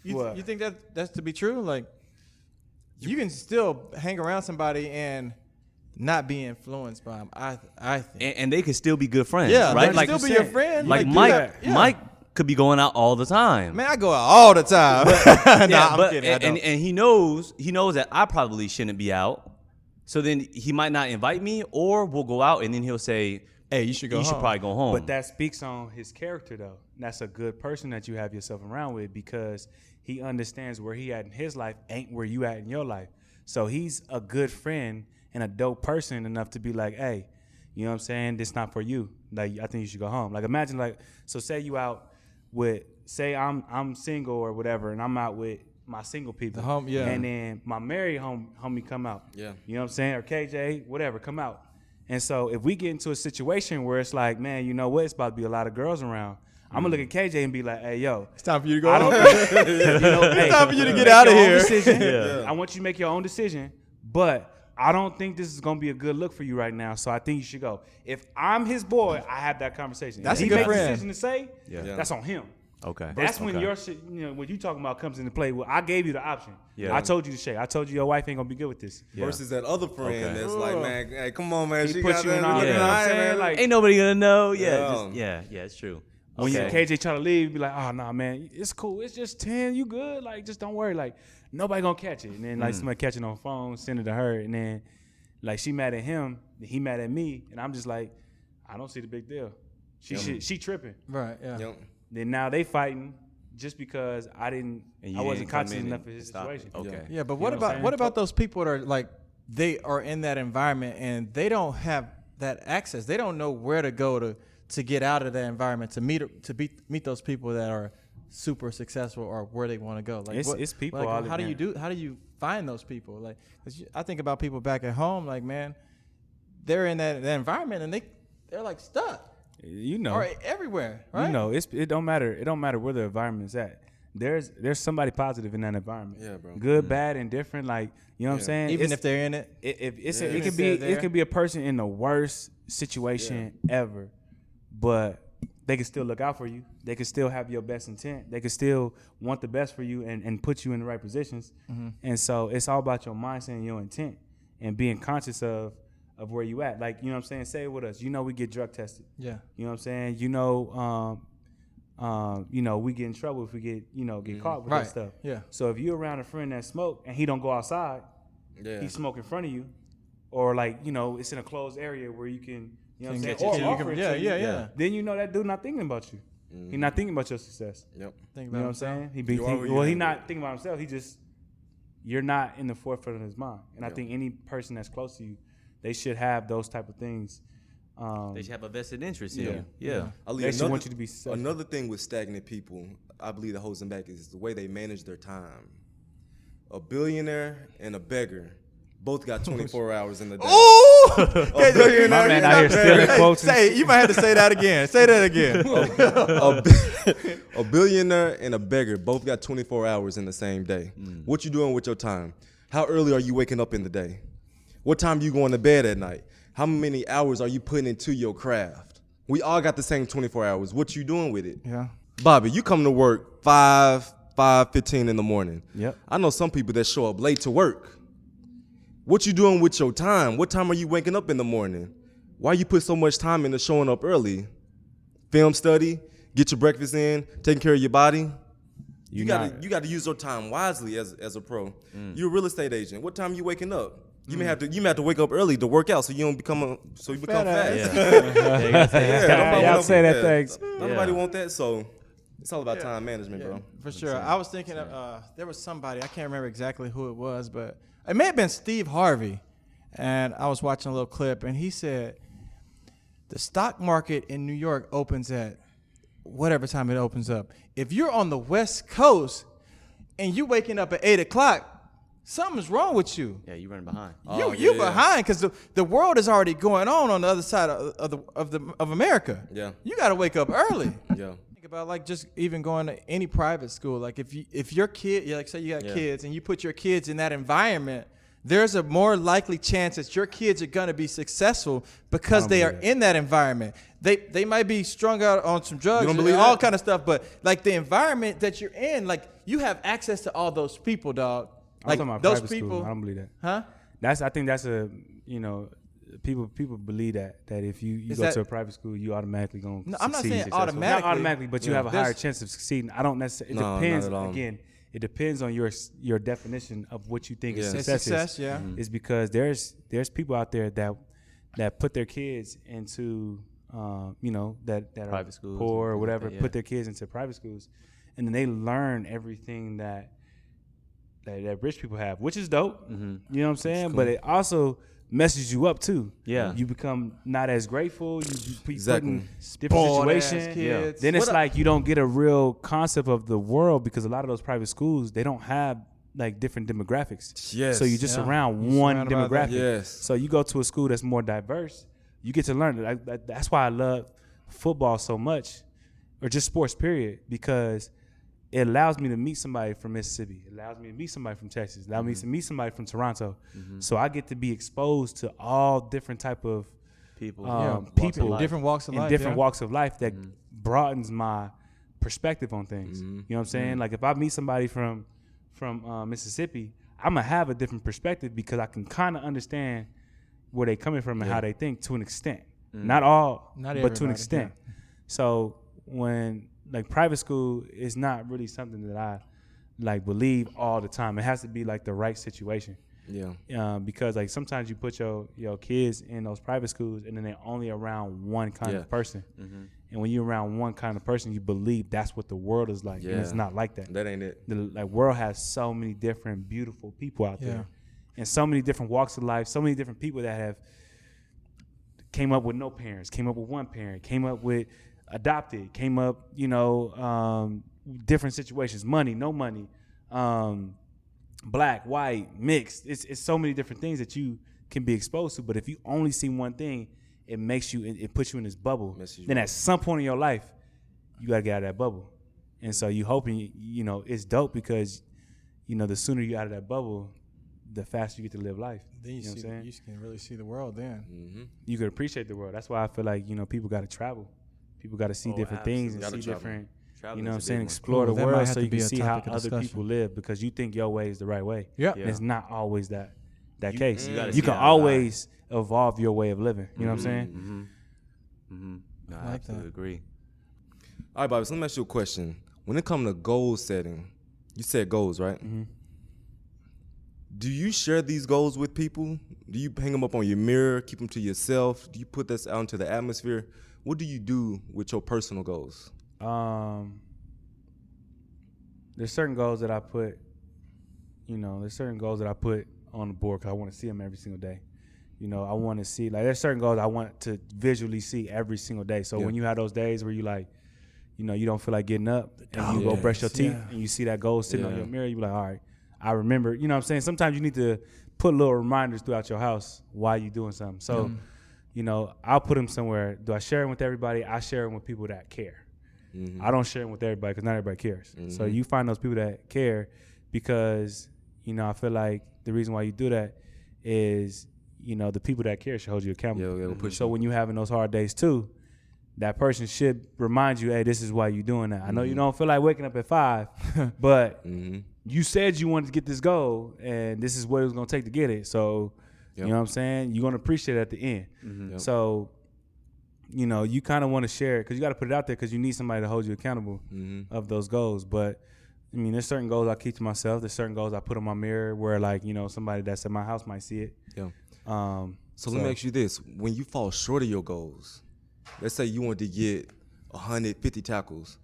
S4: What?
S1: You think that's to be true? Like, you can still hang around somebody and not be influenced by them. I think.
S3: And they could still be good friends.
S1: Yeah,
S3: right?
S1: they
S3: Like
S1: can still be your friend.
S3: Like
S1: you
S3: Mike,
S1: have- yeah.
S3: Mike could be going out all the time.
S1: Man, I go out all the time. Nah, I'm kidding. I don't.
S3: and he knows that I probably shouldn't be out. So then he might not invite me, or we'll go out and then he'll say,
S1: hey, you should go
S3: you
S1: home.
S3: should probably go home.
S4: But that speaks on his character, though. That's a good person that you have yourself around with because he understands where he at in his life ain't where you at in your life. So he's a good friend and a dope person enough to be like, hey, you know what I'm saying? This not for you. Like, I think you should go home. Like, imagine, like, so say you out with, say I'm single or whatever, and I'm out with my single people. And then my married homie come out.
S2: Yeah.
S4: You know what I'm saying? Or KJ, whatever, come out. And so if we get into a situation where it's like, man, you know what? It's about to be a lot of girls around. I'm going to look at KJ and be like, hey, yo.
S1: It's time for you to go
S4: I
S1: home.
S4: don't think,
S1: It's time for you to get out of here.
S4: I want you to make your own decision, but I don't think this is going to be a good look for you right now, so I think you should go. If I'm his boy, I have that conversation.
S1: That's
S4: if
S1: a good
S4: he makes
S1: friend.
S4: a decision to say, that's on him.
S3: Okay.
S4: That's when your shit, you know, what you talking about comes into play. Well, I gave you the option.
S3: Yeah.
S4: I told you to shake. I told you your wife ain't gonna be good with this.
S3: Yeah.
S2: Versus that other friend that's like, man, hey, come on, man.
S4: He
S2: She
S4: put
S2: got
S4: you in
S2: that.
S4: all,
S2: Look
S4: you
S2: at
S4: know what I'm
S2: that,
S4: saying?
S2: man.
S4: Like,
S3: Ain't nobody gonna know.
S2: Yeah.
S3: Yeah, it's true.
S4: when
S3: Okay.
S4: KJ try to leave, be like, oh, nah, man, it's cool. It's just 10. You good? Like, just don't worry. Like, nobody gonna catch it. And then, like, somebody catch it on the phone, send it to her. And then, like, she mad at him. He mad at me. And I'm just like, I don't see the big deal. She tripping.
S1: Right, yeah.
S2: Yep.
S4: Then now they fighting just because I wasn't conscious enough of his
S3: stop it.
S4: situation.
S3: Okay.
S1: Yeah, but
S4: You
S1: what
S4: know what I'm
S1: about
S4: saying?
S1: those people that are like they are in that environment and they don't have that access. They don't know where to go to get out of that environment to meet those people that are super successful or where they want to go. Like
S4: It's people
S1: like,
S4: all
S1: how
S4: in
S1: do you find those people? Like 'cause I think about people back at home. Like man, they're in that environment and they're like stuck.
S4: You know,
S1: Or everywhere, right?
S4: you know, it don't matter. It don't matter where the environment's at. There's somebody positive in that environment.
S2: Yeah, bro.
S4: Good, bad, and different. Like, you know what I'm saying?
S1: Even if they're in it.
S4: It could be a person in the worst situation ever, but they can still look out for you. They can still have your best intent. They can still want the best for you and put you in the right positions.
S1: Mm-hmm.
S4: And so it's all about your mindset and your intent and being conscious of where you at. Like, you know what I'm saying? Say it with us. You know we get drug tested.
S1: Yeah.
S4: You know what I'm saying? You know, we get in trouble if we get caught with that stuff.
S1: Yeah.
S4: So if you're around a friend that smoke and he don't go outside, he smoke in front of you, or like, you know, it's in a closed area where you can, you know what I'm saying? Or offer it to you.
S1: Yeah.
S4: Then you know that dude not thinking about you. He not thinking about your success.
S2: Yep.
S1: Think
S4: You
S1: about
S4: know what I'm saying? He be
S2: You are who you
S4: well, he
S2: hang
S4: not
S2: with.
S4: thinking about himself. You're not in the forefront of his mind. And I think any person that's close to you, they should have those type of things.
S3: They should have a vested interest in
S4: Yeah.
S3: you. Yeah.
S4: They should want you to be successful.
S2: Another thing with stagnant people, I believe that holds them back is the way they manage their time. A billionaire and a beggar both got 24 hours in the day.
S1: Ooh!
S2: A billionaire,
S4: My man out here stealing quotes.
S1: You might have to say that again. Say that again.
S2: a billionaire and a beggar both got 24 hours in the same day. What you doing with your time? How early are you waking up in the day? What time you going to bed at night? How many hours are you putting into your craft? We all got the same 24 hours. What you doing with it?
S1: Yeah.
S2: Bobby, you come to work 5:15 in the morning.
S4: Yep.
S2: I know some people that show up late to work. What you doing with your time? What time are you waking up in the morning? Why you put so much time into showing up early? Film study, get your breakfast in, taking care of your body. You gotta use your time wisely as a pro. You're a real estate agent. What time you waking up? You may have to wake up early to work out so you don't become fat.
S4: Y'all say that things.
S2: Nobody want that, so it's all about time management, bro.
S1: For sure. I was thinking of, there was somebody, I can't remember exactly who it was, but it may have been Steve Harvey. And I was watching a little clip, and he said, the stock market in New York opens at whatever time it opens up. If you're on the West Coast and you waking up at 8 o'clock, something's wrong with you.
S3: Yeah, you running behind.
S1: You behind because the world is already going on the other side of America.
S2: Yeah.
S1: You got to wake up early.
S2: Yeah.
S1: Think about like just even going to any private school. Like if your kid, like say you got kids and you put your kids in that environment, there's a more likely chance that your kids are going to be successful because they are in that environment. They might be strung out on some drugs and all kind of stuff, but like the environment that you're in, like you have access to all those people, dog. Like
S4: I'm talking about
S1: those
S4: private
S1: people,
S4: school. I don't believe that.
S1: huh?
S4: I think that's people believe that if you go to a private school, you automatically gonna succeed.
S1: I'm not saying
S4: successful.
S1: automatically.
S4: Not automatically, but you have a higher chance of succeeding. I don't necessarily. It depends.
S2: Not at all.
S4: Again, it depends on your definition of what you think is success.
S1: Success, yeah.
S4: Is because there's people out there that put their kids into you know, that
S3: Private
S4: are
S3: schools
S4: poor or
S3: and things like
S4: whatever,
S3: that,
S4: put their kids into private schools, and then they learn everything that rich people have, which is dope. You know what I'm saying?
S2: cool.
S4: But it also messes you up too.
S3: Yeah.
S4: You become not as grateful. You put
S2: Exactly.
S4: in different
S1: Spoiled-ass
S4: situations.
S1: kids.
S4: Then it's
S1: What
S4: like you don't get a real concept of the world because a lot of those private schools, they don't have like different demographics.
S2: Yes.
S4: So you're just
S1: Yeah.
S4: around
S1: You're
S4: one
S1: surrounded by that.
S4: demographic.
S2: Yes.
S4: So you go to a school that's more diverse, you get to learn it. That's why I love football so much, or just sports period, because it allows me to meet somebody from Mississippi. It allows me to meet somebody from Texas. It allows me to meet somebody from Toronto. So I get to be exposed to all different type of
S3: People,
S4: people,
S1: different walks of
S4: in
S1: life.
S4: different
S1: yeah.
S4: walks of life that broadens my perspective on things. You know what I'm saying? Like if I meet somebody from Mississippi, I'm gonna have a different perspective because I can kind of understand where they coming from and how they think to an extent. Not all,
S1: Not
S4: but to an
S1: everybody,
S4: extent. So when like private school is not really something that I like believe all the time. It has to be like the right situation.
S2: Yeah.
S4: Because like sometimes you put your kids in those private schools and then they're only around one kind of person. And when you're around one kind of person, you believe that's what the world is like. And it's
S2: Yeah.
S4: not like that.
S2: That ain't it.
S4: The like world has so many different beautiful people out
S1: Yeah.
S4: there, and so many different walks of life, so many different people that have came up with no parents, came up with one parent, came up with adopted, came up, different situations, money, no money, black, white, mixed. It's so many different things that you can be exposed to. But if you only see one thing, it makes you, it puts you in this bubble. Then at some point in your life, you gotta get out of that bubble. And so you hoping, it's dope because, the sooner you out of that bubble, the faster you get to live life.
S1: Then you
S4: know what I'm saying?
S1: you can really see the world then.
S4: You can appreciate the world. That's why I feel like, people got to travel. People got to see different things and
S2: Gotta
S4: see
S2: travel.
S4: different,
S3: Traveling
S4: you know what I'm
S3: is a
S4: saying,
S3: big one.
S4: explore
S1: Ooh,
S4: the
S1: that might
S4: world
S1: have
S4: so
S1: to
S4: you
S1: be
S4: can
S1: a
S4: see how
S1: topic of
S4: other
S1: discussion.
S4: people live because you think your way is the right way.
S1: Yeah.
S4: And it's not always that
S3: You-
S4: case.
S3: you gotta
S4: You
S3: see
S4: can
S3: eye to eye.
S4: always evolve your way of living. You know what I'm saying?
S3: No, I
S1: like
S3: absolutely
S1: that.
S3: agree.
S2: All right, Bobby, so let me ask you a question. When it comes to goal setting, you said goals, right? Do you share these goals with people? Do you hang them up on your mirror, keep them to yourself? Do you put this out into the atmosphere? What do you do with your personal goals?
S4: There's certain goals that I put, on the board because I want to see them every single day. I want to see, like, there's certain goals I want to visually see every single day. So when you have those days where you like, you don't feel like getting up and you go brush your teeth and you see that goal sitting on your mirror, you be like, all right, I remember. You know what I'm saying? Sometimes you need to put little reminders throughout your house while you're doing something. So, I'll put them somewhere. Do I share them with everybody? I share them with people that care. I don't share them with everybody because not everybody cares. So you find those people that care because, I feel like the reason why you do that is, the people that care should hold you accountable.
S2: Yeah, push
S4: So when you're having those hard days too, that person should remind you, hey, this is why you're doing that. I know you don't feel like waking up at 5, but you said you wanted to get this goal, and this is what it was going to take to get it. So, you know what I'm saying? You're going to appreciate it at the end. So, you kind of want to share it because you got to put it out there because you need somebody to hold you accountable of those goals. But, there's certain goals I keep to myself. There's certain goals I put on my mirror where, like, somebody that's at my house might see it.
S2: Yeah. So let me ask you this. When you fall short of your goals, let's say you want to get 150 tackles,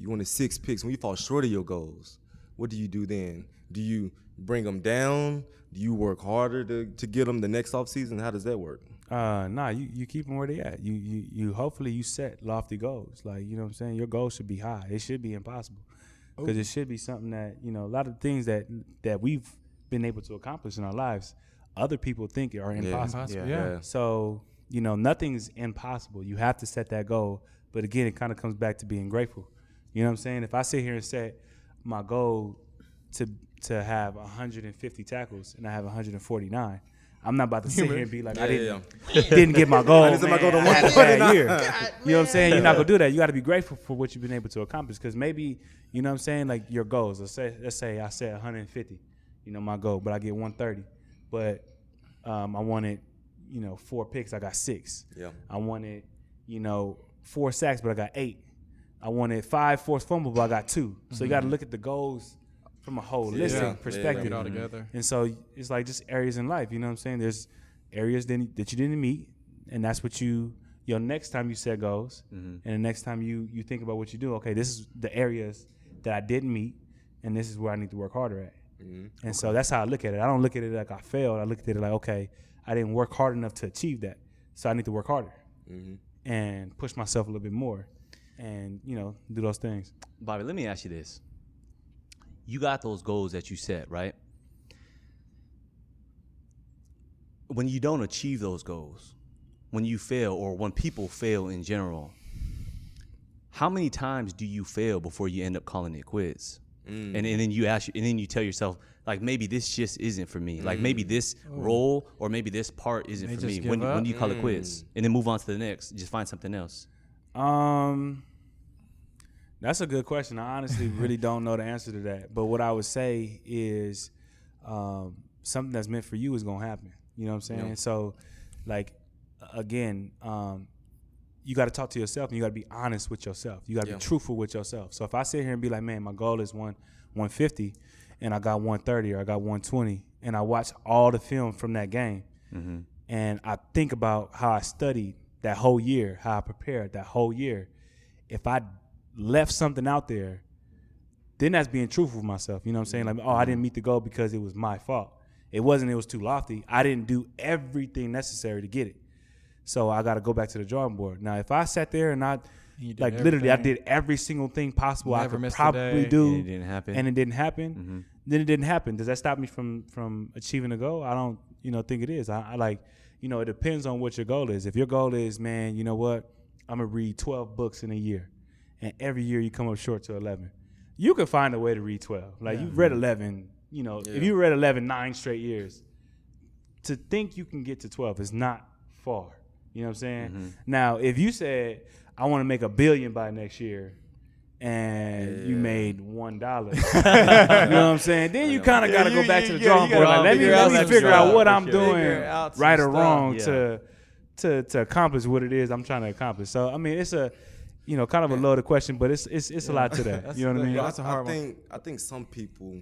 S2: you wanted 6 picks. When you fall short of your goals, what do you do then? Do you bring them down? Do you work harder to get them the next offseason? How does that work?
S4: Nah, you keep them where they at. You hopefully you set lofty goals. Like, you know what I'm saying? Your goals should be high. It should be impossible. Because it should be something that, a lot of things that we've been able to accomplish in our lives, other people think are impossible.
S1: Yeah.
S4: So, nothing's impossible. You have to set that goal. But again, it kind of comes back to being grateful. You know what I'm saying? If I sit here and set my goal to have 150 tackles and I have 149, I'm not about to sit here and be like, I didn't get my goal. I had a bad year. You know what I'm saying? You're not going to do that. You got to be grateful for what you've been able to accomplish because maybe, you know what I'm saying, like your goals. Let's say I set 150, my goal, but I get 130. But I wanted, 4 picks, I got 6.
S2: Yeah.
S4: I wanted, 4 sacks, but I got 8. I wanted 5 forced fumbles, but I got 2. So you got to look at the goals from a holistic perspective.
S1: Get all together.
S4: And so it's like just areas in life, you know what I'm saying? There's areas that you didn't meet, and that's what you your next time you set goals,
S3: Mm-hmm.
S4: and the next time you think about what you do, okay, this is the areas that I didn't meet, and this is where I need to work harder at. And so that's how I look at it. I don't look at it like I failed. I look at it like, okay, I didn't work hard enough to achieve that, so I need to work harder and push myself a little bit more, and do those things.
S3: Bobby, let me ask you this. You got those goals that you set, right? When you don't achieve those goals, when you fail, or when people fail in general, how many times do you fail before you end up calling it quits? And then you tell yourself, like, maybe this just isn't for me. Like, maybe this role or maybe this part isn't for me. When do you call it quits? And then move on to the next. Just find something else.
S4: That's a good question. I honestly really don't know the answer to that. But what I would say is something that's meant for you is going to happen. You know what I'm saying?
S2: Yeah.
S4: So, like, again, you got to talk to yourself, and you got to be honest with yourself. You got to be truthful with yourself. So if I sit here and be like, man, my goal is 150, and I got 130 or I got 120, and I watch all the film from that game, and I think about how I studied that whole year, how I prepared that whole year, if I left something out there, then that's being truthful with myself. You know what I'm saying? Like, oh, I didn't meet the goal because it was my fault. It wasn't. It was too lofty. I didn't do everything necessary to get it. So I got to go back to the drawing board. Now, if I sat there and literally I did every single thing possible I could probably do,
S3: and it didn't happen,
S4: then it didn't happen. Does that stop me from achieving a goal? I don't, think it is. I like, it depends on what your goal is. If your goal is, man, you know what, I'm going to read 12 books in a year, and every year you come up short to 11, you can find a way to read 12. Like, you've read 11, if you read 11 9 straight years, to think you can get to 12 is not far. You know what I'm saying? Now, if you said, I want to make $1 billion by next year, and you made $1, you know what I'm saying? Then you kind of got to go back to the drawing board. Like, let me figure out what I'm doing right or wrong to accomplish what it is I'm trying to accomplish. So, I mean, it's a, kind of a loaded question, but it's a lot to that. You know what I mean?
S1: That's a hard one.
S2: I think some people,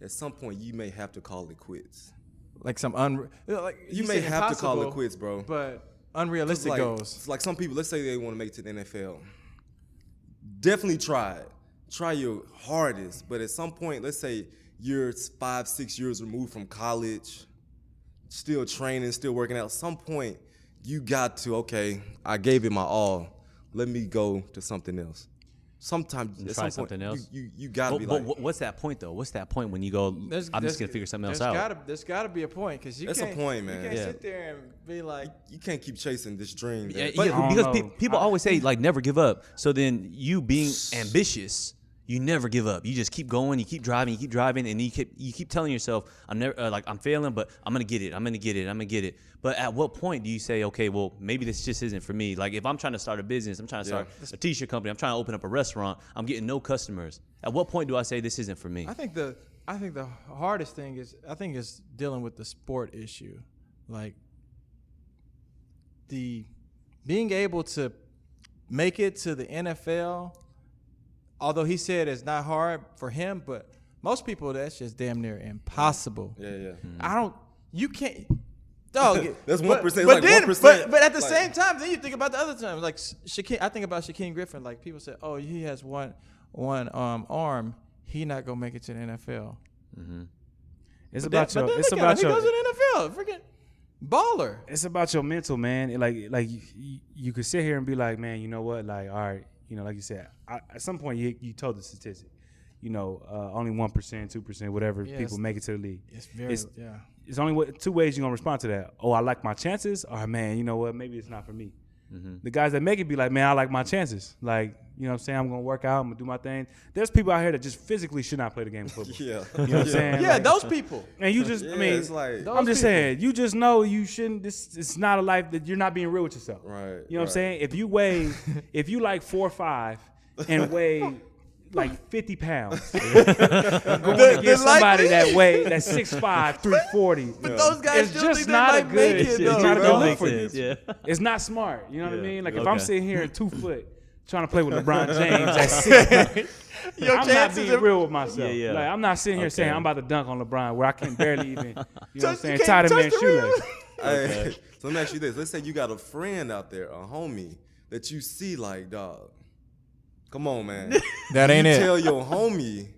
S2: at some point, you may have to call it quits.
S1: Like
S2: You may have to call it quits, bro.
S1: But unrealistic goals.
S2: It's like some people, let's say they want to make it to the NFL. Definitely try it. Try your hardest. But at some point, let's say you're 5-6 years removed from college, still training, still working out. At some point, you got to, okay, I gave it my all. Let me go to something else. Sometimes at
S3: try
S2: some
S3: something
S2: point,
S3: else.
S2: you got to be like.
S3: But what's that point, though? What's that point when you go, I'm just going to figure something else out?
S1: There's got to be a point, because
S2: That's a point, man.
S1: You can't sit there and be like.
S2: You can't keep chasing this dream.
S3: Yeah,
S2: But
S3: because people always say, like, never give up. So then you being ambitious, you never give up. You just keep going, you keep driving, and you keep telling yourself, I'm never I'm failing, but I'm gonna get it. But at what point do you say, okay, well, maybe this just isn't for me? Like, if I'm trying to start a business, I'm trying to start a t-shirt company, I'm trying to open up a restaurant, I'm getting no customers. At what point do I say this isn't for me?
S1: I think the hardest thing is dealing with the sport issue, like the being able to make it to the NFL. Although he said it's not hard for him, but most people, that's just damn near impossible.
S2: Yeah.
S1: You can't. Dog,
S2: That's 1%. It's
S1: but
S2: like 1%.
S1: But at the same time, then you think about the other times. Like Shaquem, I think about Shaquem Griffin. Like, people say, oh, he has one arm. He not gonna make it to the NFL.
S4: It's
S1: He goes to the NFL. Freaking baller.
S4: It's about your mental, man. Like you could sit here and be like, man, you know what? Like, all right, like you said, at some point you told the statistic. Only 1%, 2%, whatever people make it to the league. It's only two ways you're gonna respond to that. Oh, I like my chances, or man, you know what? Maybe it's not for me. The guys that make it be like, man, I like my chances. Like, you know what I'm saying? I'm gonna work out. I'm gonna do my thing. There's people out here that just physically should not play the game of football.
S2: Yeah.
S4: You know what I'm saying?
S1: Yeah, those people.
S4: And you just,
S2: it's like,
S4: I'm just saying, you just know you shouldn't. It's not a life that you're not being real with yourself.
S2: Right.
S4: You know what I'm saying? If you like 4'5" and weigh like 50 pounds, going against somebody that's 6'5", 340.
S1: But those guys
S4: it's
S1: still
S4: just
S1: think they
S4: not
S1: might make it, though,
S4: It's not a
S1: bro.
S4: good look for you.
S3: Yeah.
S4: It's not smart. You know what I mean? Like, if
S3: Okay.
S4: I'm sitting here at 2 foot trying to play with LeBron James at 6'9", I'm not being real with myself.
S3: Yeah.
S4: Like, I'm not sitting here saying I'm about to dunk on LeBron where I can barely even, you know what I'm saying,
S1: you
S4: tie
S1: can't
S4: the man's
S1: touch the rim.
S4: shoelace.
S2: Hey, so let me ask you this. Let's say you got a friend out there, a homie, that you see like, dog, come on, man.
S1: That ain't
S2: you
S1: it.
S2: tell your homie,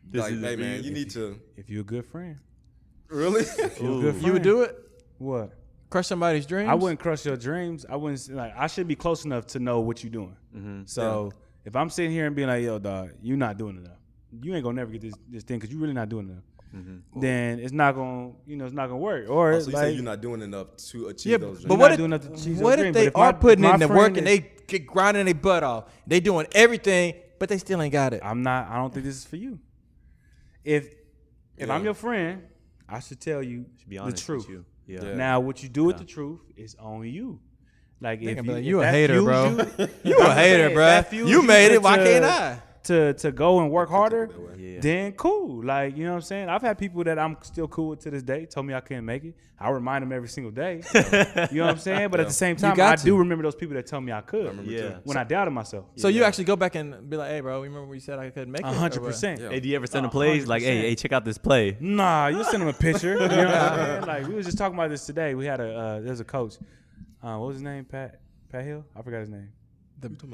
S3: This
S2: like,
S3: is
S2: hey,
S3: it.
S2: man, you need to.
S4: If you're a good friend.
S2: Really?
S4: If you're a good friend.
S1: You would do it?
S4: What?
S1: Crush somebody's dreams?
S4: I wouldn't crush your dreams. I wouldn't like. I should be close enough to know what you're doing. So if I'm sitting here and being like, "Yo, dog, you're not doing enough. You ain't gonna never get this thing because you're really not doing enough." Then it's not gonna, it's not gonna work. Or
S2: So you say you're not doing enough to achieve
S1: Yeah,
S2: those dreams.
S1: but
S4: You're
S1: what
S4: not
S1: if,
S4: doing enough to achieve those
S1: what if
S4: dreams.
S1: they
S4: But if
S1: are
S4: my-
S1: putting
S4: if my
S1: in the
S4: friend
S1: work and
S4: is-
S1: they get grinding their butt off? They doing everything, but they still ain't got it.
S4: I don't think this is for you. If I'm your friend, I should tell you
S3: Be
S4: the
S3: honest
S4: truth.
S3: with you.
S2: Yeah.
S4: Now, what you do with the truth is on you. Like if
S1: be like,
S4: if
S1: you a
S4: that
S1: hater,
S4: fuels
S1: bro.
S4: you-
S1: You a hater,
S4: If
S1: bro.
S4: that fuels
S1: You made it. Why
S4: to-
S1: can't I?
S4: To go and work harder,
S3: Yeah.
S4: then cool. Like, you know what I'm saying? I've had people that I'm still cool with to this day told me I couldn't make it. I remind them every single day. You know what I'm saying? But at the same time,
S1: got
S4: I
S1: to.
S4: do remember those people that tell me I could.
S3: Yeah.
S4: When I doubted myself.
S1: So you actually go back and be like, hey, bro, remember when you said I couldn't make it? Or what?
S4: 100%.
S2: Yeah.
S3: Hey, do you ever send them plays like, hey, check out this play?
S4: Nah, you send him a picture. You know what I'm saying? Like, we was just talking about this today. We had there's a coach. What was his name? Pat Hill? I forgot his name.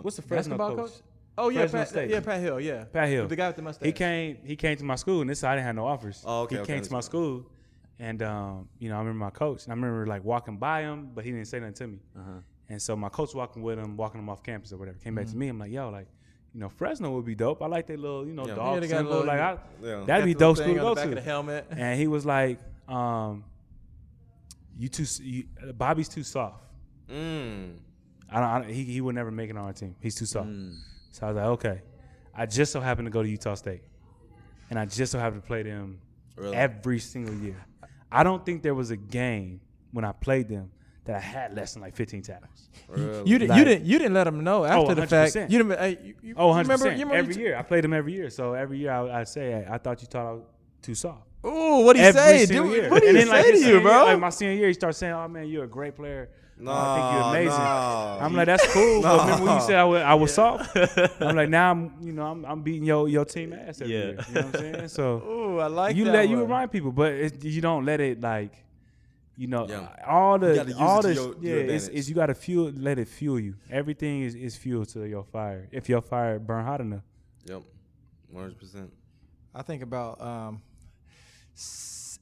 S4: What's the Fresno
S1: Basketball
S4: coach?
S1: coach? Oh, yeah,
S4: Fresno
S1: Pat,
S4: State.
S1: yeah, Pat Hill, yeah.
S4: Pat Hill.
S1: The guy with the mustache.
S4: He came to my school, and this I didn't have no offers.
S2: Oh, okay,
S4: He
S2: okay,
S4: came to my school, and I remember my coach, and I remember like walking by him, but he didn't say nothing to me. And so my coach walking him off campus or whatever, came back to me. I'm like, yo, like, Fresno would be dope. I like their little, dog
S1: they got a
S4: symbol.
S1: little-
S4: Like,
S2: Yeah.
S4: that'd be
S1: Got the
S4: dope
S1: little
S4: school
S1: thing
S4: to
S1: on
S4: go
S1: the back
S4: to.
S1: of the helmet.
S4: And he was like, Bobby's too soft. He would never make it on our team. He's too soft. So I was like, okay. I just so happened to go to Utah State, and I just so happened to play them every single year. I don't think there was a game when I played them that I had less than like 15 tackles.
S1: You didn't let them know after the fact.
S4: 100%.
S1: You didn't. Hey, you
S4: 100%.
S1: remember
S4: Every year. I played them every year. So every year I'd say, I thought you thought I was too soft.
S1: Ooh, what do you
S4: Every
S1: say?
S4: single year.
S1: What do
S4: And
S1: you
S4: then, like,
S1: say
S4: his
S1: to you,
S4: senior
S1: bro?
S4: year, like my senior year, he starts saying, "Oh man, you're a great player. I think you're amazing."
S2: Nah.
S4: I'm like, "That's cool." But remember when you said I was soft? I'm like, now I'm beating your team ass every year. You know what I'm saying? So
S1: Ooh, I like
S4: you
S1: that.
S4: you
S1: one.
S4: remind people, but you don't let it like,
S2: Yeah.
S4: all the
S2: You gotta use
S4: all
S2: it to
S4: the
S2: your
S4: it's
S2: advantage.
S4: you gotta let it fuel you. Everything is fuel to your fire. If your fire burn hot enough.
S2: Yep. 100%.
S1: I think about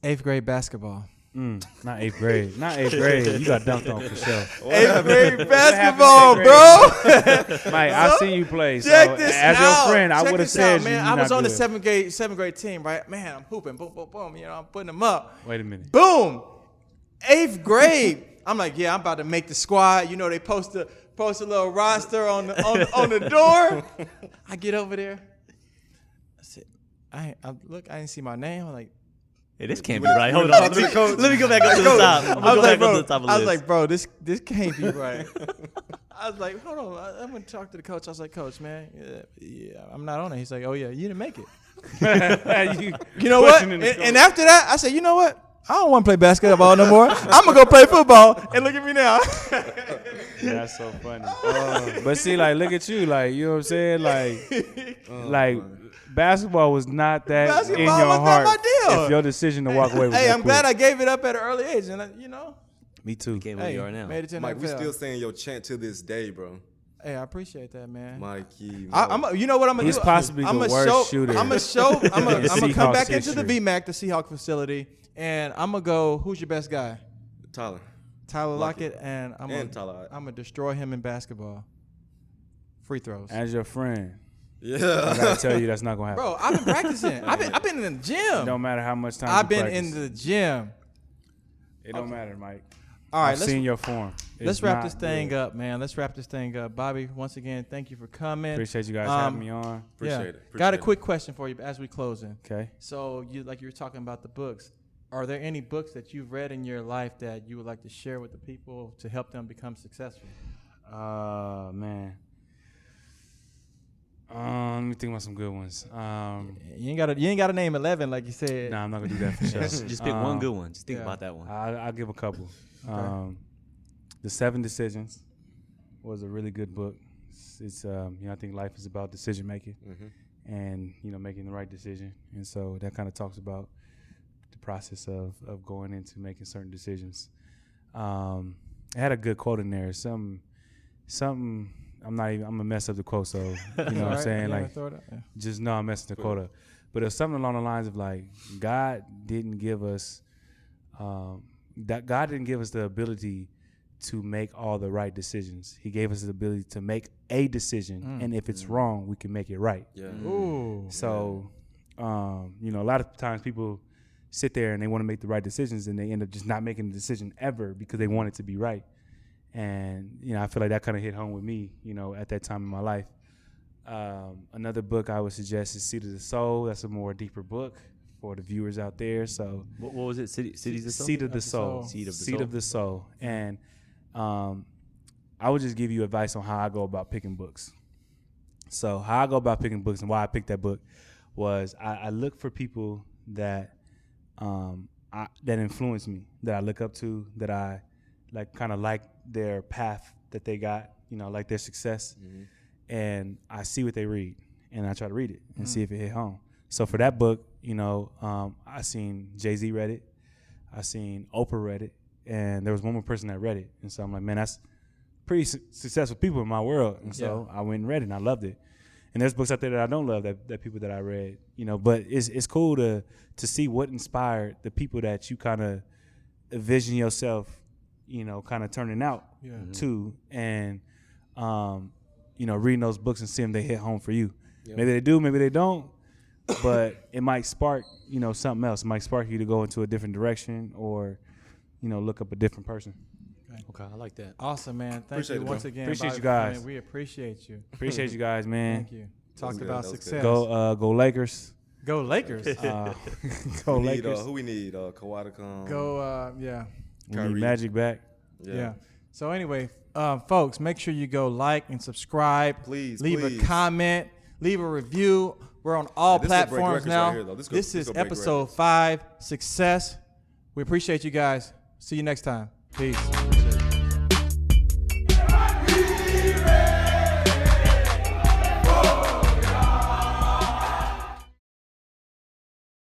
S1: 8th grade basketball.
S4: Not eighth grade. Not eighth grade. You got dunked on for sure.
S1: 8th grade basketball,
S4: happened in
S1: bro.
S4: Mike, I seen you play. So
S1: Check this
S4: as
S1: out.
S4: your friend, I
S1: Check
S4: would have
S1: this
S4: said
S1: out, man.
S4: you
S1: I was
S4: not
S1: on the
S4: good.
S1: seventh grade team, right? Man, I'm hooping, boom, boom, boom. I'm putting them up.
S4: Wait a minute.
S1: Boom. 8th grade. I'm like, yeah, I'm about to make the squad. They post a little roster on the door. I get over there. I said, I didn't see my name. I'm like,
S3: Hey, this can't be right. Hold on. Let me go back up to the top. I'm
S1: I
S3: gonna
S1: was
S3: go
S1: like,
S3: back up
S1: bro,
S3: to the top of the
S1: I was
S3: list.
S1: like, bro, this can't be right. I was like, hold on, I'm gonna talk to the coach. I was like, Coach, man, yeah, I'm not on it. He's like, oh yeah, you didn't make it. You know what? And after that, I said, you know what? I don't want to play basketball no more. I'm gonna go play football. And look at me now.
S4: That's so funny. But see, like, look at you, like, you know what I'm saying, like basketball was not that
S1: Basketball
S4: in your
S1: was not
S4: heart.
S1: my deal.
S4: If your decision to walk away was
S1: Hey,
S4: that
S1: I'm glad
S4: quick.
S1: I gave it up at an early age, and
S4: Me too.
S3: Can't where
S1: hey,
S3: you are now.
S1: made it to
S2: Mike, we
S1: NFL.
S2: still saying your chant to this day, bro.
S1: Hey, I appreciate that, man.
S2: Mikey.
S1: You know what I'm gonna
S4: He's
S1: do?
S4: possibly the worst shooter
S1: I'm gonna come
S4: Seahawks
S1: back into the
S4: history.
S1: VMAC, the Seahawks facility, and I'm gonna go. Who's your best guy?
S2: Tyler.
S1: Tyler
S2: Lockett.
S1: Lockett, and I'm
S2: And Tyler.
S1: gonna destroy him in basketball. Free throws.
S4: As your friend, I
S2: Yeah.
S4: gotta tell you that's not gonna happen.
S1: Bro, I've been practicing. I've been in the gym.
S4: No matter how much time
S1: I've
S4: you
S1: been
S4: practice,
S1: in the gym.
S4: it don't matter, Mike.
S1: All right,
S4: I've seen your form.
S1: let's
S4: It's
S1: wrap
S4: not
S1: this thing
S4: good.
S1: up, man. Let's wrap this thing up. Bobby, once again, thank you for coming.
S4: Appreciate you guys having me on.
S2: Appreciate it.
S1: Got a
S2: Appreciate it.
S1: quick question for you as we closing.
S4: Okay.
S1: So you were talking about the books. Are there any books that you've read in your life that you would like to share with the people to help them become successful?
S4: Man. Let me think about some good ones.
S1: You ain't gotta name 11 like you said.
S4: Nah, I'm not gonna do that for sure.
S3: Just pick one good one. Just think
S1: yeah.
S3: about that one.
S4: I'll give a couple. The 7 Decisions was a really good book. It's I think life is about decision making, and making the right decision. And so that kind of talks about the process of going into making certain decisions. it had a good quote in there. Something. I'm gonna mess up the quote, so you know what I'm saying. Like, just know I'm messing the quote up. But it was something along the lines of like, God didn't give us the ability to make all the right decisions. He gave us the ability to make a decision, and if it's wrong, we can make it right.
S2: Yeah.
S1: Ooh.
S4: So, you know, a lot of times people sit there and they want to make the right decisions, and they end up just not making the decision ever because they want it to be right. And, you know, I feel like that kind of hit home with me, you know, at that time in my life. Another book I would suggest is Seed of the Soul. That's a more deeper book for the viewers out there. So,
S3: what was it? Cities of Soul?
S4: Seed of the Soul. Seed of the Soul. And I would just give you advice on how I go about picking books. So how I go about picking books and why I picked that book was I look for people that that influence me, that I look up to, that I like their path that they got, you know, like their success. And I see what they read, and I try to read it and see if it hit home. So for that book, you know, I seen JayZ read it, I seen Oprah read it, and there was one more person that read it. And so I'm like, man, that's pretty successful people in my world. And so I went and read it, and I loved it. And there's books out there that I don't love that people that I read, you know, but it's cool to see what inspired the people that you kind of envision yourself, you know, kind of turning out to, and you know, reading those books and seeing them, they hit home for you. Maybe they do, maybe they don't, but it might spark, you know, something else. It might spark you to go into a different direction, or, you know, look up a different person.
S3: Okay, I like that.
S1: Awesome, man. Thank you once again.
S4: Appreciate
S1: Bobby,
S4: you guys.
S1: we appreciate you.
S4: Appreciate you guys, man.
S1: Thank you. Talked about success.
S4: Go Lakers.
S1: Go Lakers.
S4: Go Lakers.
S2: Who we need? Kawhi to come.
S1: Go, yeah.
S4: We need Magic back.
S1: Yeah. So anyway, folks, make sure you go like and subscribe.
S2: Please,
S1: leave a comment, leave a review. We're on all platforms now.
S2: Right here,
S1: this is episode 5, Success. We appreciate you guys. See you next time. Peace.